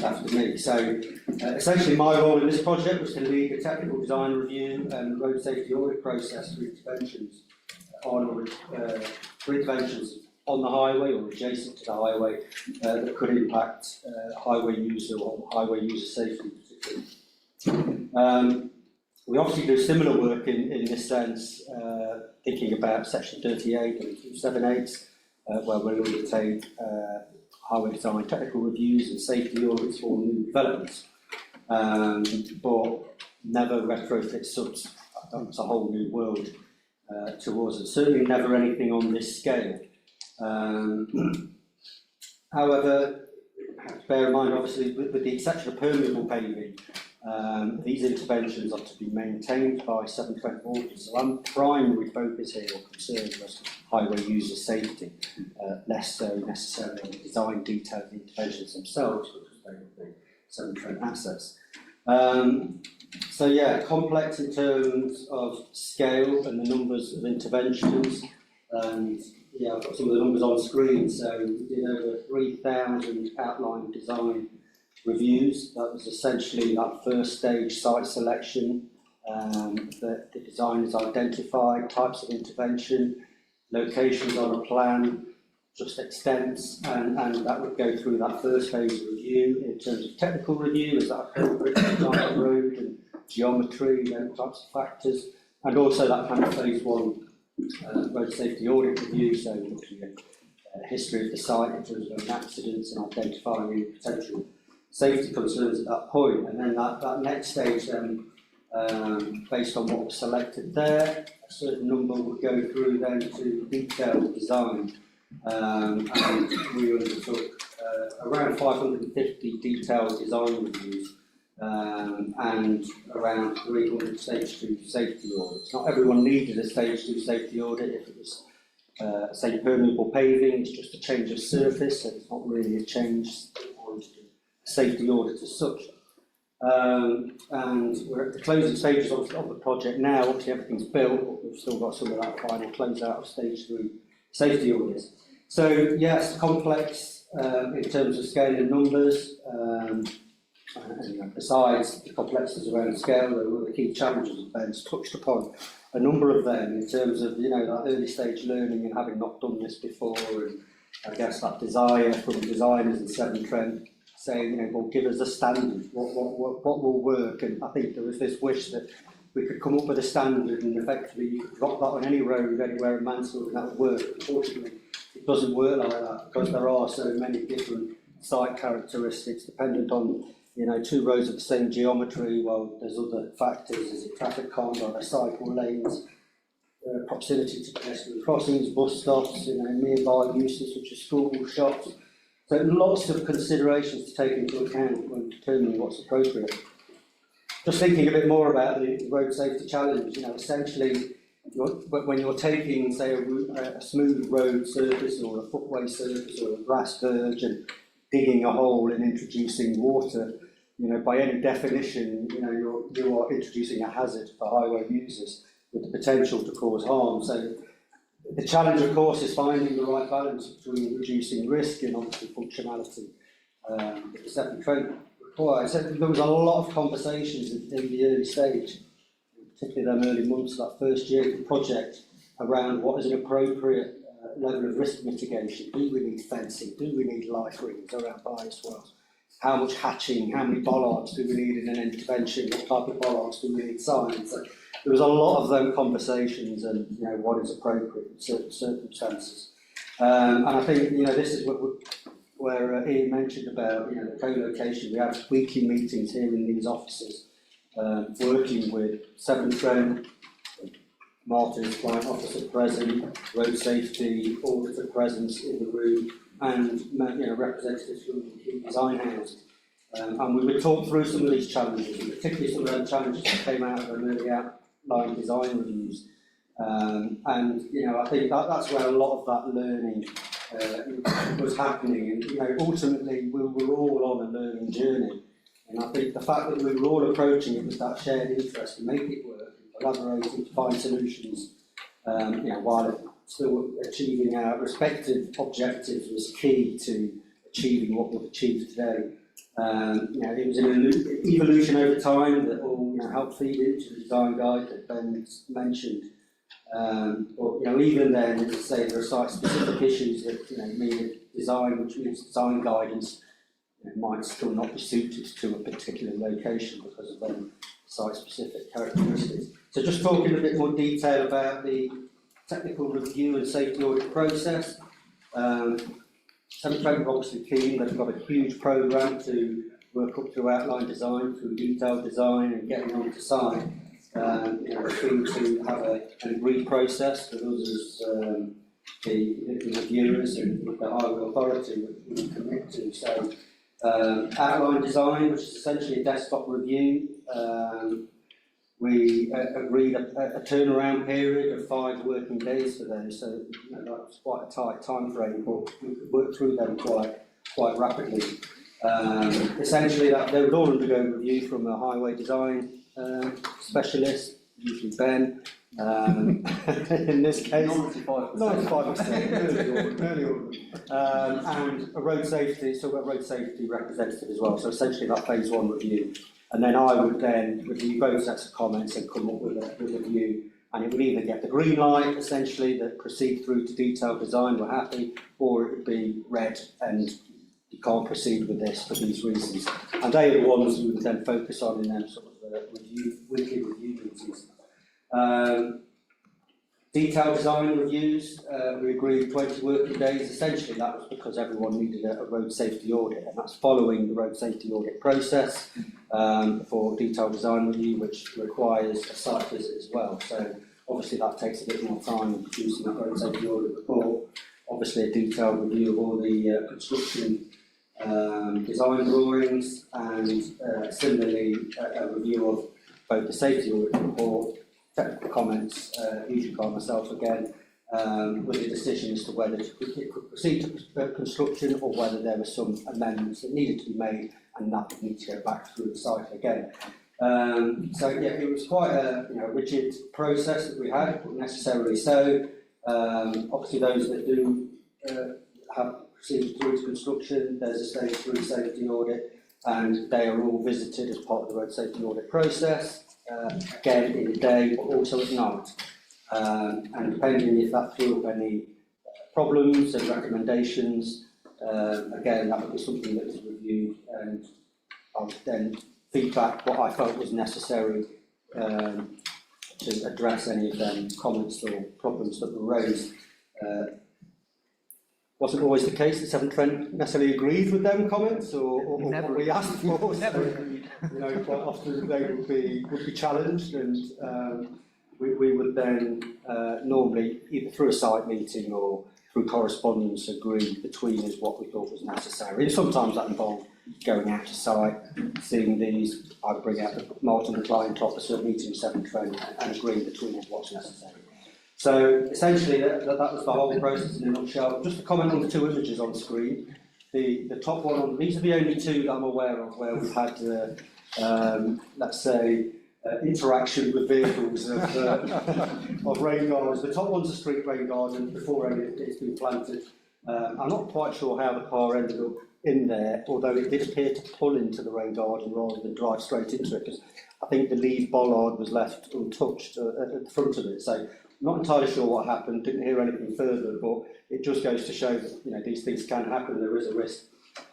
after me. So essentially my role in this project was to lead the technical design review and road safety audit process for interventions on the highway or adjacent to the highway that could impact highway user or highway user safety particularly. We obviously do similar work in this sense, thinking about section 38 and 278, where we undertake highway design technical reviews and safety audits for new developments, but never retrofit subs. That's a whole new world to us, and certainly never anything on this scale. However, have to bear in mind, obviously, with the exception of permeable paving, these interventions are to be maintained by Severn Trent Water. So our primary focus here or concern was highway user safety, less so necessarily on the design detail of the interventions themselves, which was very big Severn Trent assets. So yeah, complex in terms of scale and the numbers of interventions. And yeah, I've got some of the numbers on screen. So we did over 3,000 outline design reviews. That was essentially that first stage site selection. The designers identified types of intervention, locations on a plan, just extents, and that would go through that first phase of review. In terms of technical review, is that appropriate design of road and geometry, those types of factors, and also that kind of phase one road safety audit review, so looking at history of the site in terms of accidents and identifying any potential safety concerns at that point. And then that next stage then, based on what was selected there, a certain number would go through then to detailed design. And we undertook around 550 detailed design reviews and around 300 stage 2 safety audits. Not everyone needed a stage 2 safety audit. If it was, say, permeable paving, it's just a change of surface, so it's not really a change or safety audit as such. And we're at the closing stages of the project now. Obviously everything's built, but we've still got some of that final close out of stage 3 safety audits. So yes, complex in terms of scale and numbers, and besides the complexities around scale, there were the key challenges that Ben's touched upon a number of them in terms of that early stage learning and having not done this before, and I guess that desire from designers in Severn Trent saying, well, give us a standard, what will work. And I think there was this wish that we could come up with a standard and effectively you could drop that on any road anywhere in Mansfield and that would work. Unfortunately, it doesn't work like that because there are so many different site characteristics dependent on 2 roads of the same geometry. Well, there's other factors, is it traffic cons, are there cycle lanes, proximity to pedestrian crossings, bus stops, nearby uses such as schools, shops. So lots of considerations to take into account when determining what's appropriate. Just thinking a bit more about the road safety challenge, essentially when you're taking, say, a smooth road surface or a footway surface or a grass verge and digging a hole and introducing water, by any definition, you are introducing a hazard for highway users with the potential to cause harm. So the challenge, of course, is finding the right balance between reducing risk and obviously functionality that the Severn Trent requires. So there was a lot of conversations in the early stage, particularly them early months, that first year of the project, around what is an appropriate level of risk mitigation. Do we need fencing? Do we need life rings around bias wells? How much hatching? How many bollards do we need in an intervention? What type of bollards do we need signs? So there was a lot of them conversations and what is appropriate in certain circumstances. And I think this is where Ian mentioned about the co-location. We have weekly meetings here in these offices, working with Severn Trent, Martin's client officer present, road safety auditor presence in the room, and representatives from the design houses. And we would talk through some of these challenges, and particularly some of the challenges that came out of the early outline design reviews. And I think that's where a lot of that learning was happening. And ultimately we were all on a learning journey. And I think the fact that we were all approaching it with that shared interest to make it work, and collaborating to find solutions, while still achieving our respective objectives was key to achieving what we've achieved today. It was an evolution over time that all helped feed into the design guide that Ben mentioned. But even then, as I say, there are site-specific issues that needed design, which means design guidance might still not be suited to a particular location because of them site-specific characteristics. So just talking a bit more detail about the technical review and safety audit process. Severn Trent are obviously keen. They've got a huge programme to work up through outline design, through detailed design and getting on to site. We're keen to have an agreed process with us as the reviewers and with the highway authority which we commit to. So Outline design, which is essentially a desktop review. We agreed a turnaround period of 5 working days for them, so that was quite a tight time frame, but we could work through them quite rapidly. Essentially, they would all undergo review from a highway design specialist, usually Ben. In this case, 95%, early on. And a road safety, so a road safety representative as well. So essentially, that phase 1 review. And then I would then review both sets of comments and come up with a view, and it would either get the green light, essentially, that proceed through to detailed design, we're happy, or it would be red and you can't proceed with this for these reasons. And they are the ones we would then focus on in them sort of weekly review meetings. Detailed design reviews, we agreed 20 working days. Essentially, that was because everyone needed a road safety audit, and that's following the road safety audit process for detailed design review, which requires a site visit as well. So obviously that takes a bit more time in producing that road safety audit report. Obviously a detailed review of all the construction design drawings, and similarly a review of both the safety audit report, technical comments, usually by myself again, with a decision as to whether it could proceed to construction or whether there were some amendments that needed to be made, and that would need to go back through the cycle again. So yeah, it was quite a rigid process that we had, but necessarily so. Obviously, those that do have proceeded through to construction, there's a stage 3 safety audit, and they are all visited as part of the road safety audit process. Again in the day, but also at night. And depending if that threw up any problems and recommendations, again, that would be something that was reviewed, and I would then feedback what I felt was necessary to address any of them comments or problems that were raised. Wasn't always the case that Severn Trent necessarily agreed with them comments or what we asked for. Never agreed. Quite often they would be challenged, and we would then normally either through a site meeting or through correspondence agree between us what we thought was necessary. And sometimes that involved going out to site, seeing these. I'd bring out the Martin the client officer, meeting Severn Trent, and agreeing between us what's necessary. So essentially that was the whole process in a nutshell. Just to comment on the 2 images on screen, the top one, these are the only 2 that I'm aware of where we've had, let's say, interaction with vehicles of rain gardens. The top one's a street rain garden before it's been planted. I'm not quite sure how the car ended up in there, although it did appear to pull into the rain garden rather than drive straight into it, because I think the leaf bollard was left untouched at the front of it. So not entirely sure what happened, didn't hear anything further, but it just goes to show that these things can happen, there is a risk.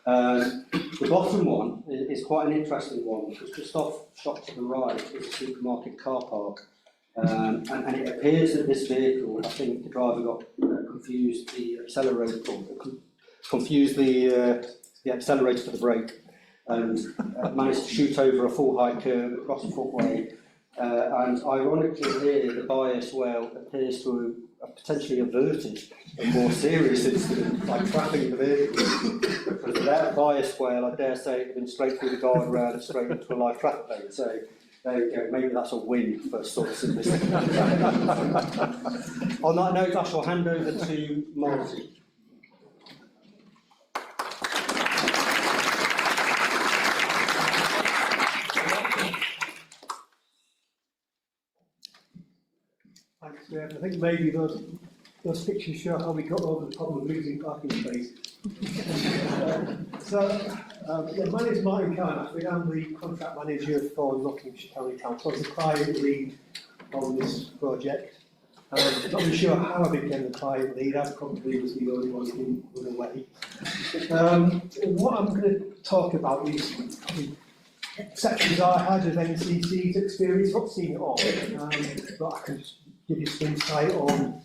The bottom one is quite an interesting one, because just off shot to the right is a supermarket car park, and it appears that this vehicle, I think the driver got confused the accelerator, confused the accelerator for the brake, and managed to shoot over a full height curve across a footway. And ironically here, the bias well appears to have potentially averted a more serious incident by trapping the vehicle. Because without bias well, I dare say it would have been straight through the guardrail and straight into a live traffic lane. So there you go, maybe that's a win for sorts of this. On that note, I shall hand over to Marty. I think maybe those pictures show how we got over the problem of losing parking space. My name is Martin Carn. I'm the contract manager for Nottinghamshire County Council. I'm the client lead on this project. I'm not really sure how I became the client lead. I probably was the only one who went away. What I'm going to talk about is sections I had of NCC's experience. I've not seen it all, but I can just give you some insight on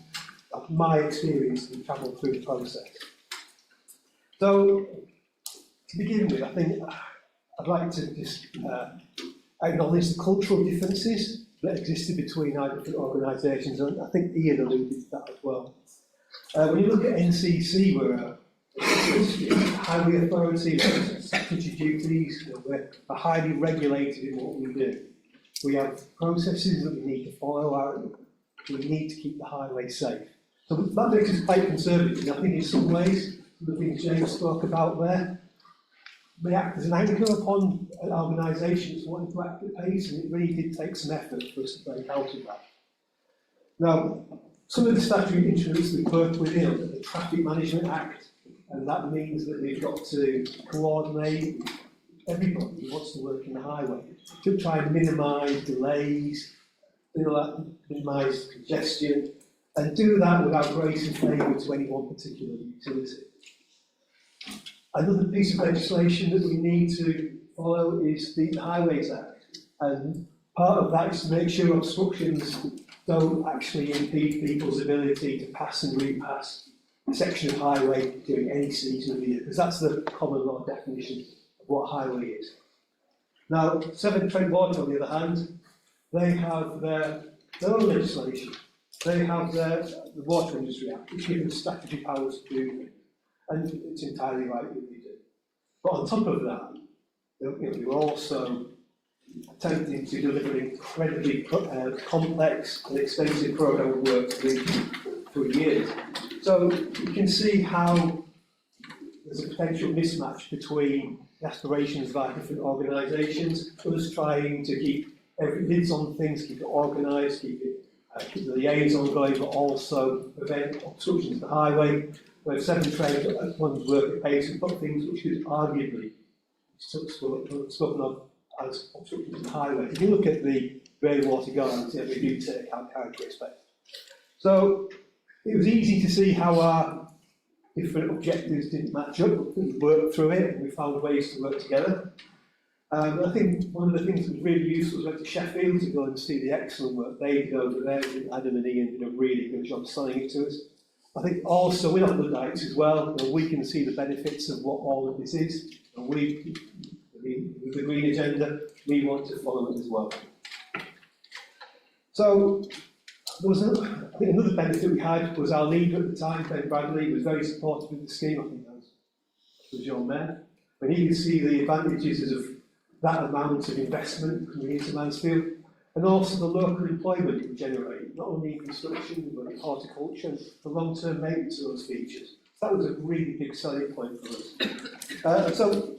my experience and travel through the process. So, to begin with, I think I'd like to just acknowledge the cultural differences that existed between our different organisations, and I think Ian alluded to that as well. When you look at NCC, we're a highway authority, statutory duties, we're highly regulated in what we do. We have processes that we need to follow out, we need to keep the highway safe. So that makes us quite conservative, and I think in some ways, the things James spoke about there, they act as an anchor upon an organisation that's wanting to act at pace, and it really did take some effort for us to break out of that. Now, some of the statutory instruments we've worked within are the Traffic Management Act, and that means that we've got to coordinate with everybody who wants to work in the highway to try and minimise delays, minimise congestion, and do that without grace favour to any one particular utility. Another piece of legislation that we need to follow is the Highways Act, and part of that is to make sure obstructions don't actually impede people's ability to pass and repass a section of highway during any season of the year, because that's the common law definition of what highway is. Now, Severn Trent Water, on the other hand, they have their own legislation. They have the Water Industry Act, which gives them statutory powers to do, and it's entirely right that they do. But on top of that, we're also attempting to deliver an incredibly complex and expensive programme of work for years. So you can see how there's a potential mismatch between the aspirations of our different organisations, us trying to keep lids on things, keep it organised, keep the liaison going, but also prevent obstructions to the highway. Where Severn Trent wants to work at pace and put things which could arguably spoken of as obstructions to the highway. If you look at the grey-water gardens, they do take account character respect. So it was easy to see how our different objectives didn't match up, but we worked through it and we found ways to work together. I think one of the things that was really useful was went to Sheffield to go and see the excellent work they did over there. Adam and Ian did a really good job selling it to us. I think also we're not Luddites as well, and we can see the benefits of what all of this is, and we, with the green agenda, we want to follow it as well. So there was I think another benefit we had was our leader at the time, Ben Bradley, was very supportive of the scheme. I think that was your mayor. When he could see the advantages of that amount of investment coming into Mansfield, and also the local employment it would generate, not only in construction, but in horticulture, and the long-term maintenance of those features. So that was a really big selling point for us. So,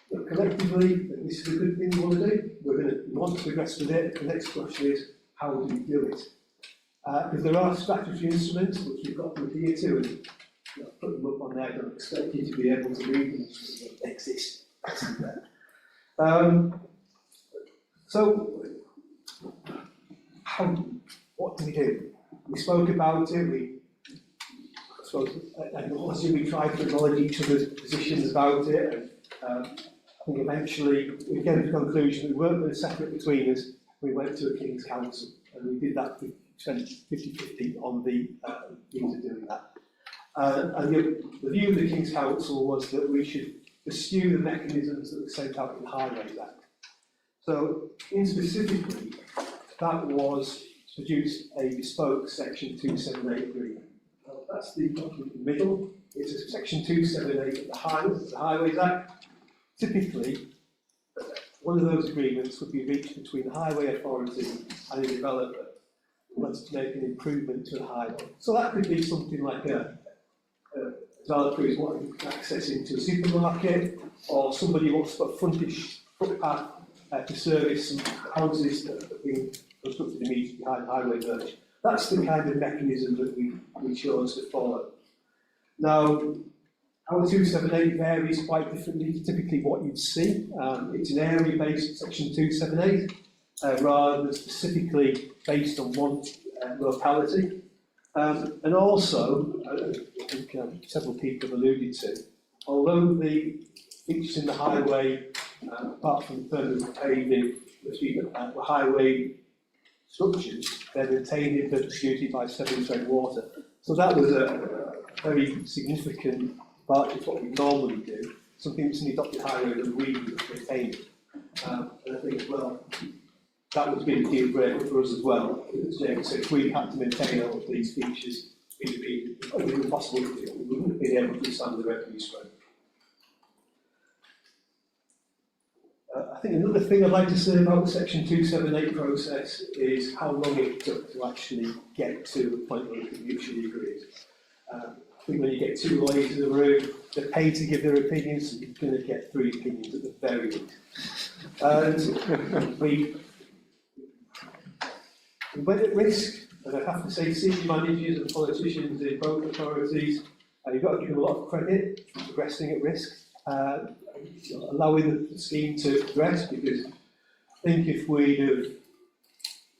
collectively, this is a good thing we want to do. We want to progress with it. The next question is, how do we do it? Because there are statutory instruments which we've got to adhere to, and put them up on there. I don't expect you to be able to read them, they exist. So, what do we do? We spoke about it, we tried to acknowledge each other's positions about it, and I think eventually we came to the conclusion we weren't going to separate between us. We went to a King's Council, and we did that, we spent 50-50 on the means of doing that. And the view of the King's Council was that we should pursue the mechanisms that were set out in the Highways Act. So, specifically, that was to produce a bespoke Section 278 agreement. That's the document in the middle. It's a Section 278 of the Highways Act. Typically, one of those agreements would be reached between the Highway Authority and a developer who wants to make an improvement to the highway. So that could be something like a developer who's wanting access into a supermarket, or somebody who wants to put frontage footpath to service some houses that have been constructed immediately behind the highway verge. That's the kind of mechanism that we chose to follow. Now, our 278 varies quite differently to typically what you'd see. It's an area-based Section 278, rather than specifically based on one locality. And also, I think several people have alluded to, although the features in the highway, apart from permanent paving, were highway structures, they're maintained in perpetuity by Severn Trent Water. So that was a very significant part of what we normally do, something that's in the adopted highway that we maintain. And I think, well, that would be a deal breaker for us as well. So if we had to maintain all of these features, it would be impossible to do. We wouldn't be able to stand the revenue spread. think another thing I'd like to say about the Section 278 process is how long it took to actually get to the point where we could mutually agree. I think when you get two lawyers in the room, they're paid to give their opinions, so you're going to get three opinions at the very least. And we went at risk, and I have to say, senior managers and politicians in both authorities, you've got to give them a lot of credit for progressing at risk, allowing the scheme to progress, because I think if we'd have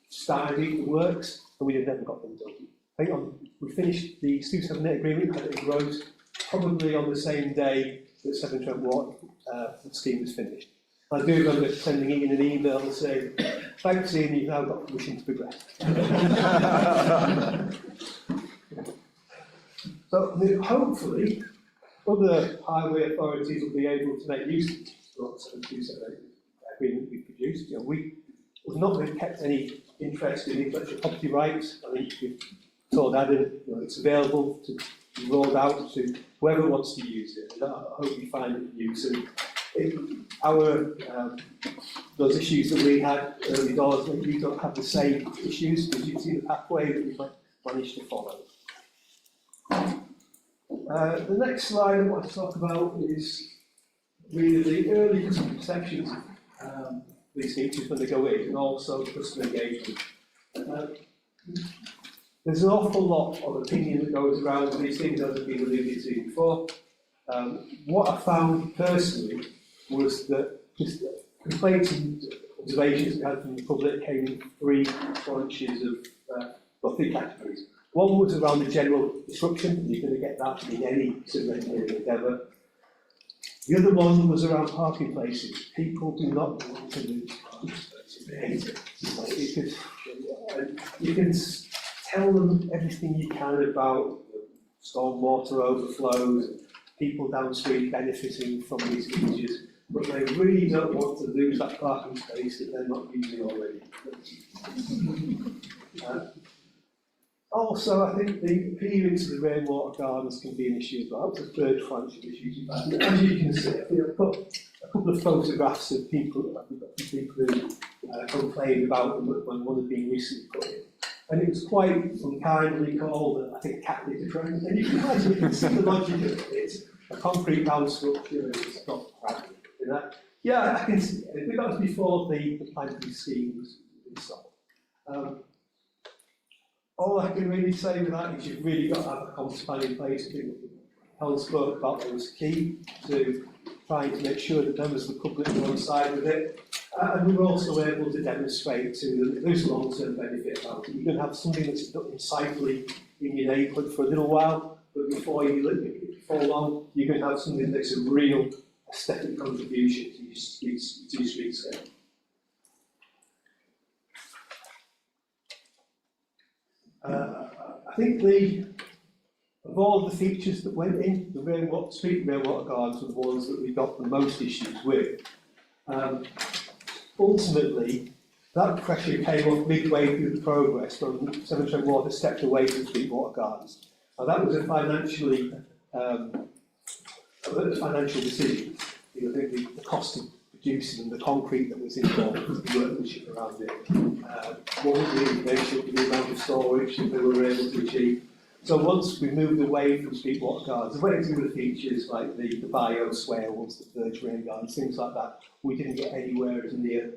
started the works, then we'd have never got them done. I think we finished the 278 agreement that it rose probably on the same day that Severn Trent Water scheme was finished. I do remember sending Ian an email and saying, thanks Ian, you've now got permission to progress. So I mean, hopefully other highway authorities will be able to make use of the 278 agreement we produced. You know, we've not really kept any interest in intellectual property rights. I think we've told Adam, you know, it's available to be rolled out to whoever wants to use it. And I hope you find it use. And those issues that we had early doors, we don't have the same issues, because you see the pathway that we've managed to follow. The next slide I want to talk about is really the early customer perceptions of these features when they go in, and also customer engagement. There's an awful lot of opinion that goes around these things, as has been alluded to before. What I found personally was that complaints and observations we had from the public came in three branches of three categories. One was around the general disruption, and you're going to get that in any surveying endeavour. The other one was around parking places. People do not want to lose parking places. They hate it. You can tell them everything you can about stormwater overflows, people downstream benefiting from these features, but they really don't want to lose that parking space that they're not using already. Also, I think the appearance of the rainwater gardens can be an issue as well. It's a third tranche of issues. As you can see, I've put a couple of photographs of people who complained about them when one had been recently put in. And it was quite unkindly called, I think, cat litter trend. And you can imagine, you can see the logic of it. It's a concrete bound structure and it's not practical. You know? Yeah, I can see it. That was before the planting scheme was installed. All I can really say with that is you've really got to have a comms plan in place. Helen spoke about that was key to trying to make sure that members of the public were on side with it. And we were also able to demonstrate to them that there's long-term benefit out it. You can have something that's insightfully in your neighbourhood for a little while, but before long, you can have something that's a real aesthetic contribution to your streetscape. I think of all the features that went in, the street rainwater gardens were the ones that we got the most issues with. Ultimately, that pressure came off midway through the progress when Severn Trent Water stepped away from street water gardens. Now that was a financial decision. You know, the cost of producing them, the concrete that was involved, the workmanship around it, wasn't really measured with the amount of storage that they were able to achieve. So once we moved away from street water gardens, away from the features like the bio swales, the verge rain gardens, things like that, we didn't get anywhere as near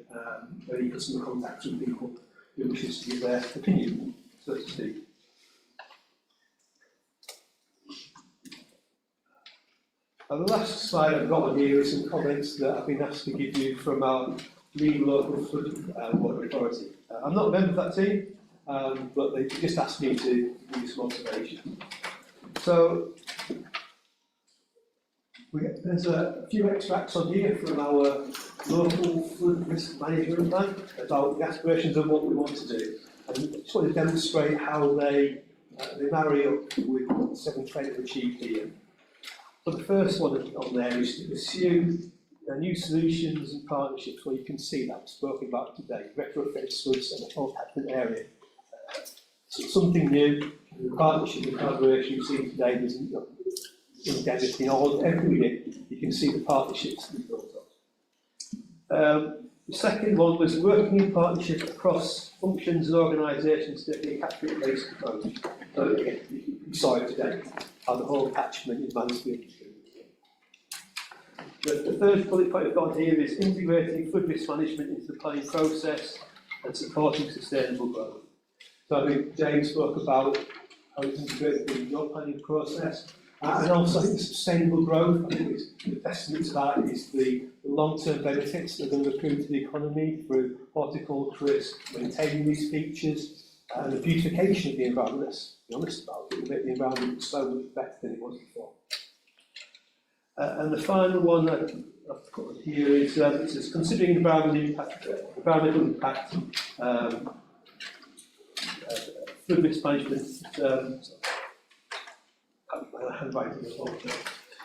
any customer contact with people who wishes to give their opinion, so to speak. And the last slide I've got on here is some comments that I've been asked to give you from our lead local flood water authority. I'm not a member of that team, but they just asked me to give you some observation. So there's a few extracts on here from our local flood risk management plan about the aspirations of what we want to do. And I just want to demonstrate how they marry up with what Severn Trent have achieved here. So the first one on there is to pursue new solutions and partnerships where you can see that we've spoken about today. Retrofit, SuDS and the whole catchment area. So something new, the partnership and collaboration you've seen today, there's indemnity in all every minute, you can see the partnerships that we've built up. The second one was working in partnership across functions and organisations to be a catchment-based approach. So you saw it today, how the whole catchment in Mansfield. The third bullet point I've got here is integrating flood risk management into the planning process and supporting sustainable growth. So I think James spoke about how it's integrated in your planning process. And also I think the sustainable growth, I think the testament to that is the long-term benefits that are going to accrue to the economy through horticulturists, maintaining these features, and the beautification of the environment. Let's be honest about it, will make the environment so much better than it was before. And the final one I've put here is it says considering environmental impact, flood risk management. Handwriting as well.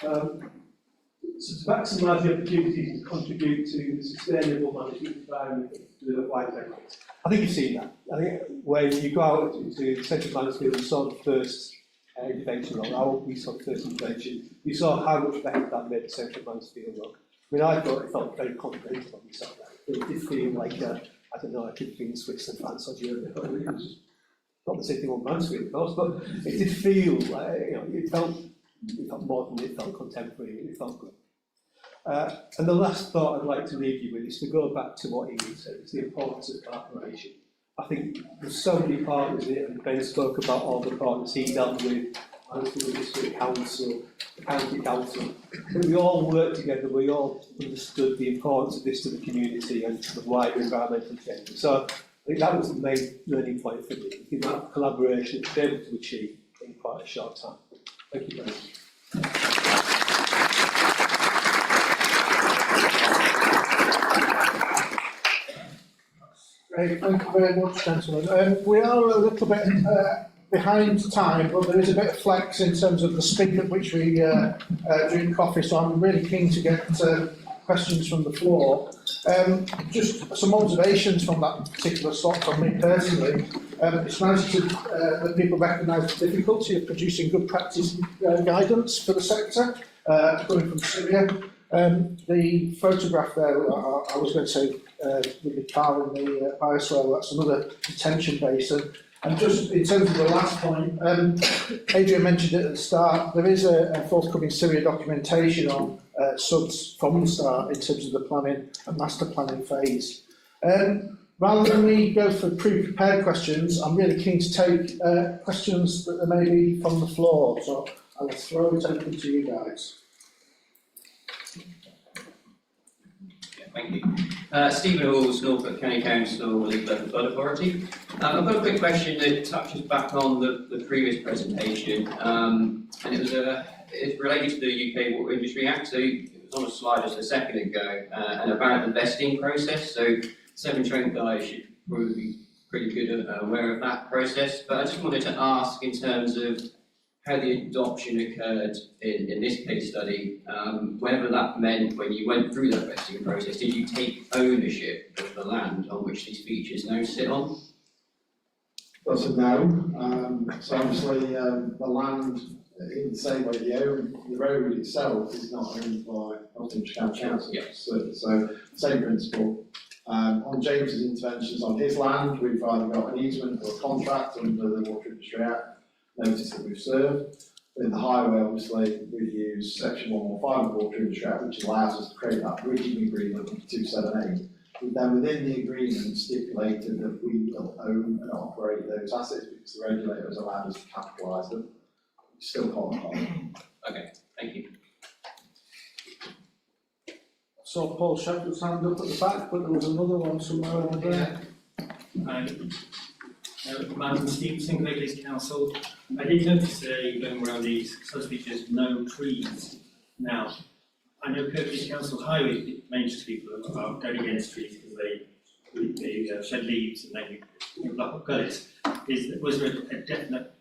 So to maximise the opportunities and contribute to the sustainable management environment to the wider benefits. I think you've seen that. I think when you go out to central Mansfield and saw the first intervention, or how we saw the first intervention, you saw how much better that made the central Mansfield look. I mean, I thought it felt very confident when we saw that. It did feel like, I don't know, I could be in Switzerland, France, or Germany. It was not the same thing on Mansfield, of course, but it did feel like, it felt modern, it felt contemporary, it felt good. And the last thought I'd like to leave you with is to go back to what Ian said, it's the importance of collaboration. I think there's so many partners in it, and Ben spoke about all the partners he dealt with, Mansfield District Council, the County Council. But we all worked together, we all understood the importance of this to the community and to the wider environmental change. So I think that was the main learning point for me, the amount of collaboration to be able to achieve in quite a short time. Thank you very much. Great, thank you very much, gentlemen. We are a little bit behind time, but there is a bit of flex in terms of the speed at which we drink coffee, so I'm really keen to get questions from the floor. Just some observations from that particular slot from me personally. It's nice that people recognise the difficulty of producing good practice guidance for the sector, coming from Syria. The photograph there, I was going to say, with the car in the bioswale, that's another detention basin. And just in terms of the last point, Adrian mentioned it at the start, there is a forthcoming Syria documentation on SuDS from the start in terms of the planning and master planning phase. Rather than me go for pre-prepared questions, I'm really keen to take questions that there may be from the floor, so I'll throw it open to you guys. Thank you. Stephen Halls, Norfolk County Council, Legal Local Flood Authority. I've got a quick question that touches back on the previous presentation, and it's related to the UK Water Industry Act. So it was on a slide just a second ago, and about the vesting process. So Severn Trent guys should probably be pretty good and aware of that process. But I just wanted to ask in terms of how the adoption occurred in this case study, whether that meant when you went through that vesting process, did you take ownership of the land on which these features now sit on? That's a no. So obviously the land, in the same way the road itself is not owned by Nottinghamshire County Council. Yes. So same principle. On James's interventions on his land, we've either got an easement or a contract under the Water Industry Act, notice that we've served. But in the highway, obviously, we use section 115 of the Water Industry Act, which allows us to create that bridging agreement with 278. We've then within the agreement stipulated that we will own and operate those assets because the regulators allowed us to capitalise them. We still can't own them. Okay, thank you. So Paul Shepherd's hand up at the back, but there was another one somewhere over there. Madam Stevenson, Ladies Council. I did notice going around these features, no trees. Now, I know Kirklees Council Highway mentions people are going against trees because they shed leaves and then block up gullets. Was there a definite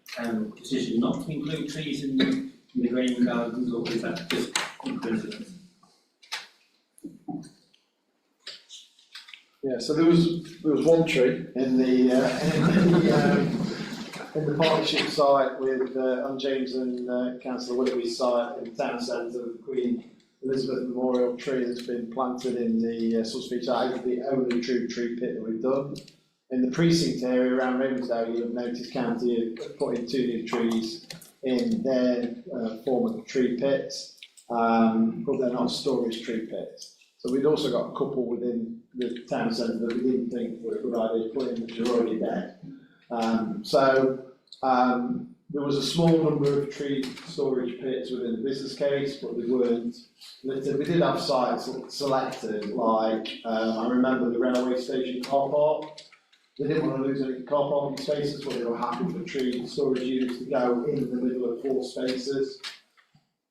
decision not to include trees in the grain gardens, or is that just coincidence? Yeah, so there was one tree in the partnership site with on James and Councillor Willoughby's site in the town centre of the Queen Elizabeth Memorial tree that's been planted in the subspecies. That is the only true tree pit that we've done. In the precinct area around Ravensdale, you'll have noticed County have put in 2 new trees in their former tree pits, but they're not storage tree pits. So we'd also got a couple within the town centre that we didn't think were a good idea to put in, which are already there. There was a small number of tree storage pits within the business case, but they weren't listed. We did have sites selected, like I remember the railway station car park. They didn't want to lose any car parking spaces, but they were happy for tree storage units to go in the middle of 4 spaces.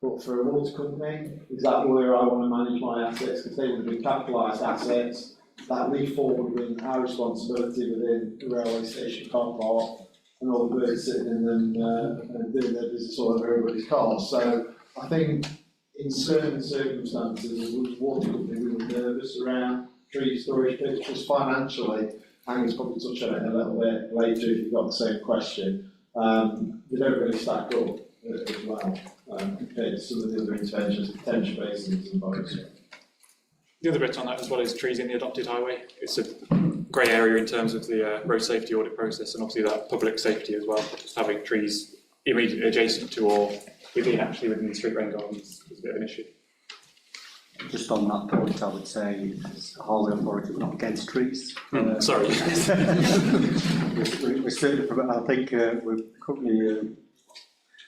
But for a water company, is that where I want to manage my assets? Because they would have been capitalised assets that lead forward with our responsibility within the railway station car park, and all the birds sitting in them doing their business all over everybody's cars. So I think in certain circumstances, as a water company, we were nervous around tree storage pits, just financially. Angus probably touch on it a little bit later if you've got the same question. They don't really stack up as well compared to some of the other interventions, detention basins and boats. The other bit on that as well is trees in the adopted highway. It's a grey area in terms of the road safety audit process, and obviously that public safety as well. Just having trees immediately adjacent to or within the street rain gardens is a bit of an issue. Just on that point, I would say the Highway Authority were not against trees. Sorry. we're certainly, I think we're currently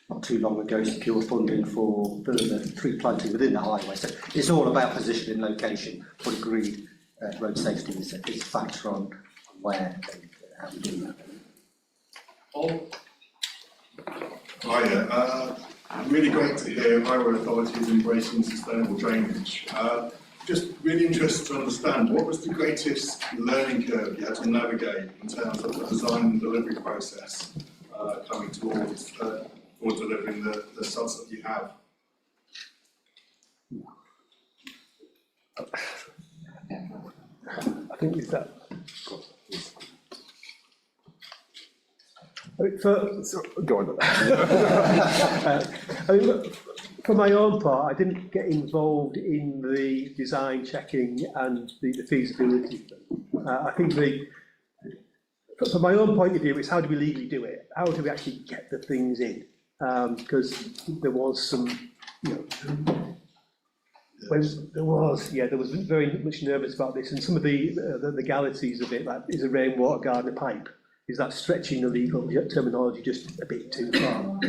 not too long ago secured funding for further tree planting within the highway. So it's all about position and location, but agreed road safety is a factor on where and how we do that. Hiya. Really great to hear Highway Authority is embracing sustainable drainage. Just really interested to understand, what was the greatest learning curve you had to navigate in terms of the design and delivery process coming towards for delivering the SuDS that you have? I think it's that. For my own part, I didn't get involved in the design checking and the feasibility. I think from my own point of view, it's how do we legally do it? How do we actually get the things in? Because there was some, there was very much nervous about this, and some of the legalities of it, like, is a rainwater garden a pipe? Is that stretching the legal terminology just a bit too far?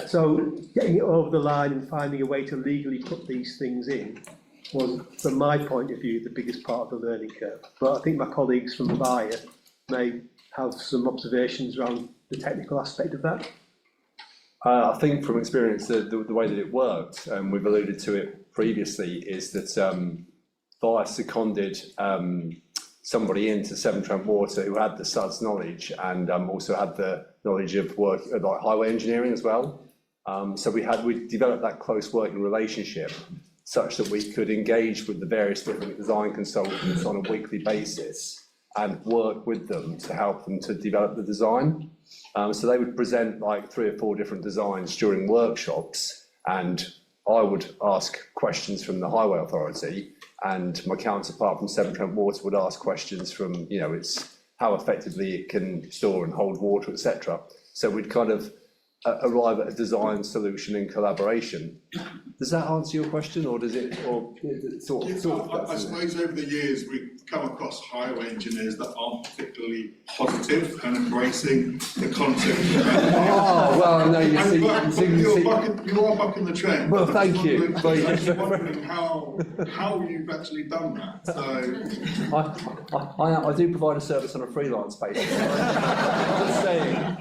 So getting it over the line and finding a way to legally put these things in was, from my point of view, the biggest part of the learning curve. But I think my colleagues from the buyer may have some observations around the technical aspect of that. I think from experience, the way that it worked, and we've alluded to it previously, is that Via seconded somebody into Severn Trent Water who had the SuDS knowledge and also had the knowledge of work like highway engineering as well. So we developed that close working relationship such that we could engage with the various different design consultants on a weekly basis and work with them to help them to develop the design. So they would present like 3 or 4 different designs during workshops, and I would ask questions from the Highway Authority, and my counterpart from Severn Trent Water would ask questions from, it's how effectively it can store and hold water, etc. So we'd kind of arrive at a design solution in collaboration. Does that answer your question, or does it, or sort of? I suppose over the years we've come across highway engineers that aren't particularly positive and embracing the concept. Oh well, no, you are bucking the trend. Well, thank you. I'm wondering how you've actually done that. So I do provide a service on a freelance basis. Just saying.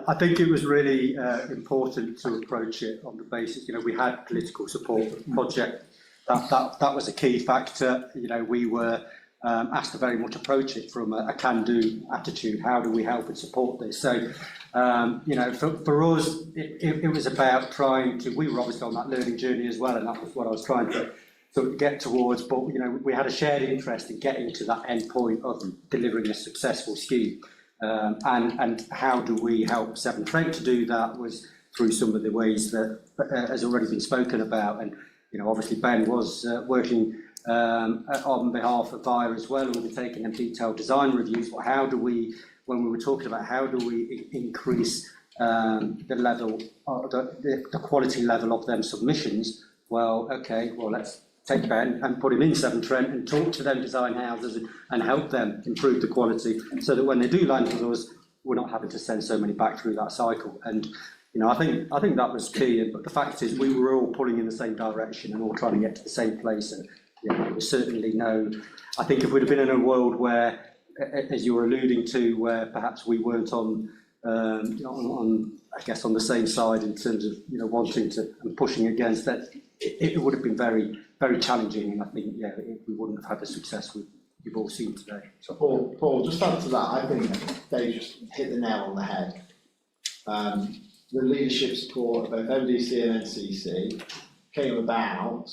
I think it was really important to approach it on the basis, we had political support for the project. That was a key factor. We were asked to very much approach it from a can-do attitude. How do we help and support this? So, for us, it was about trying to. We were obviously on that learning journey as well, and that was what I was trying to sort of get towards. But we had a shared interest in getting to that end point of delivering a successful scheme. And how do we help Severn Trent to do that was through some of the ways that has already been spoken about. And obviously Ben was working on behalf of Buyer as well, undertaking them detailed design reviews. But how do we, when we were talking about how do we increase the level, the quality level of them submissions? Well, okay, well let's take Ben and put him in Severn Trent and talk to them design houses and help them improve the quality, so that when they do land with us, we're not having to send so many back through that cycle. And I think that was key. But the fact is, we were all pulling in the same direction and all trying to get to the same place. And there was certainly no. I think if we'd have been in a world where, as you were alluding to, where perhaps we weren't on I guess on the same side in terms of wanting to and pushing against that, it would have been very, very challenging. And I think we wouldn't have had the success we've all seen today. So Paul, just add to that, I think Dave just hit the nail on the head. The leadership support of both MDC and NCC came about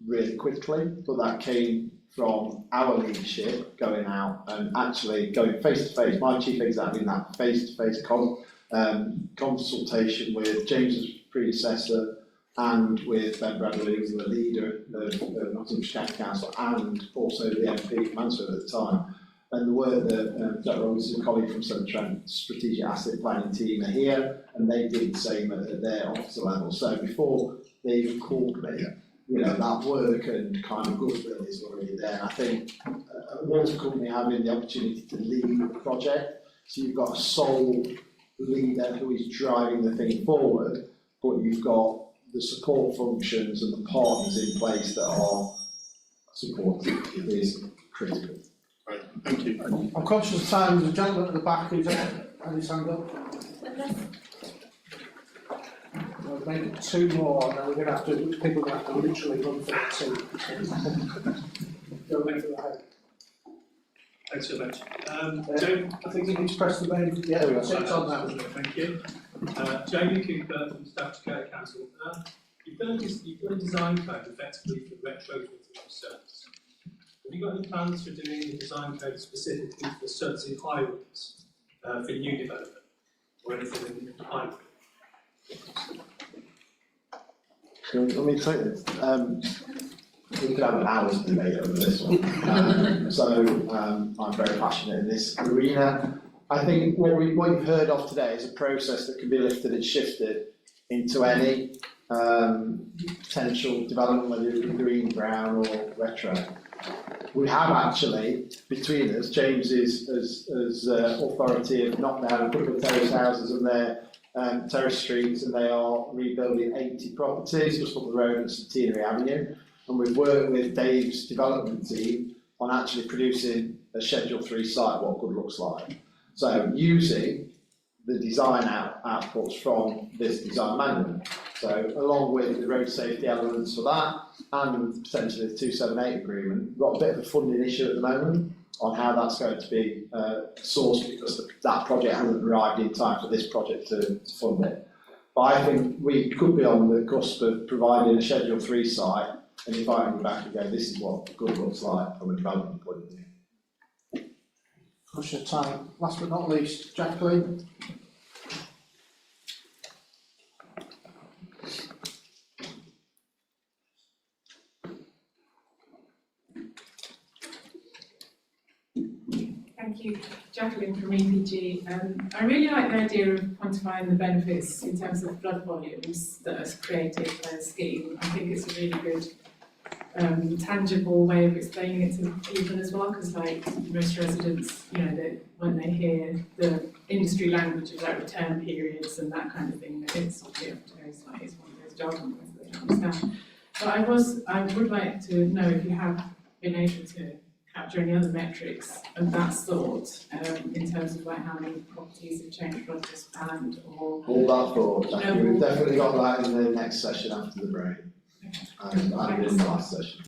really quickly, but that came from our leadership going out and actually going face to face. My chief exec in that face to face consultation with James's predecessor and with Ben Bradley, who was the leader of Nottinghamshire County Council and also the MP of Mansfield at the time. And the work that Dr. Robinson, a colleague from Severn Trent Strategic Asset Planning team, are here, and they did the same at their officer level. So before they even called me, that work and kind of goodwill is already there. And I think a water company having the opportunity to lead the project, so you've got a sole leader who is driving the thing forward, but you've got the support functions and the partners in place that are supportive is critical. Right, thank you. I'm conscious of time. There's a gentleman at the back who's had his hand up. We'll make it two more, and then we're going to have to, people are going to have to literally run for it too. Go back to the head. Thanks so much. I think you need to press the main. Yeah, it's on now. Thank you. Jamie Cooper from Stakeholder Council. You've done a design code effectively for retrofitting of SuDS. Have you got any plans for doing a design code specifically for SuDS in highways for new development or anything in the highway? Let me take this. We could have an hour's debate over this one. I'm very passionate in this arena. I think what you've heard of today is a process that can be lifted and shifted into any potential development, whether it be green, brown or retro. We have actually, between us, James is as authority of knocked down a couple of terrace houses and their terrace streets, and they are rebuilding 80 properties just up the road at Centenary Avenue. And we've worked with Dave's development team on actually producing a Schedule 3 site, what good looks like. So using the design outputs from this design manual. So along with the road safety elements for that and potentially the 278 agreement, we've got a bit of a funding issue at the moment on how that's going to be sourced, because that project hasn't arrived in time for this project to fund it. But I think we could be on the cusp of providing a Schedule 3 site and inviting you back and go, this is what good looks like from a development point of view. Push your time. Last but not least, Jacqueline. Thank you, Jacqueline from EPG. I really like the idea of quantifying the benefits in terms of flood volumes that are created by the scheme. I think it's a really good tangible way of explaining it to people as well, because like most residents, when they hear the industry language of like return periods and that kind of thing, it's obviously it's one of those jargon words that they don't understand. But I would like to know if you have been able to capture any other metrics of that sort in terms of like how many properties have changed flood risk planned or. All that thought. We've definitely got that in the next session after the break. And in the last session.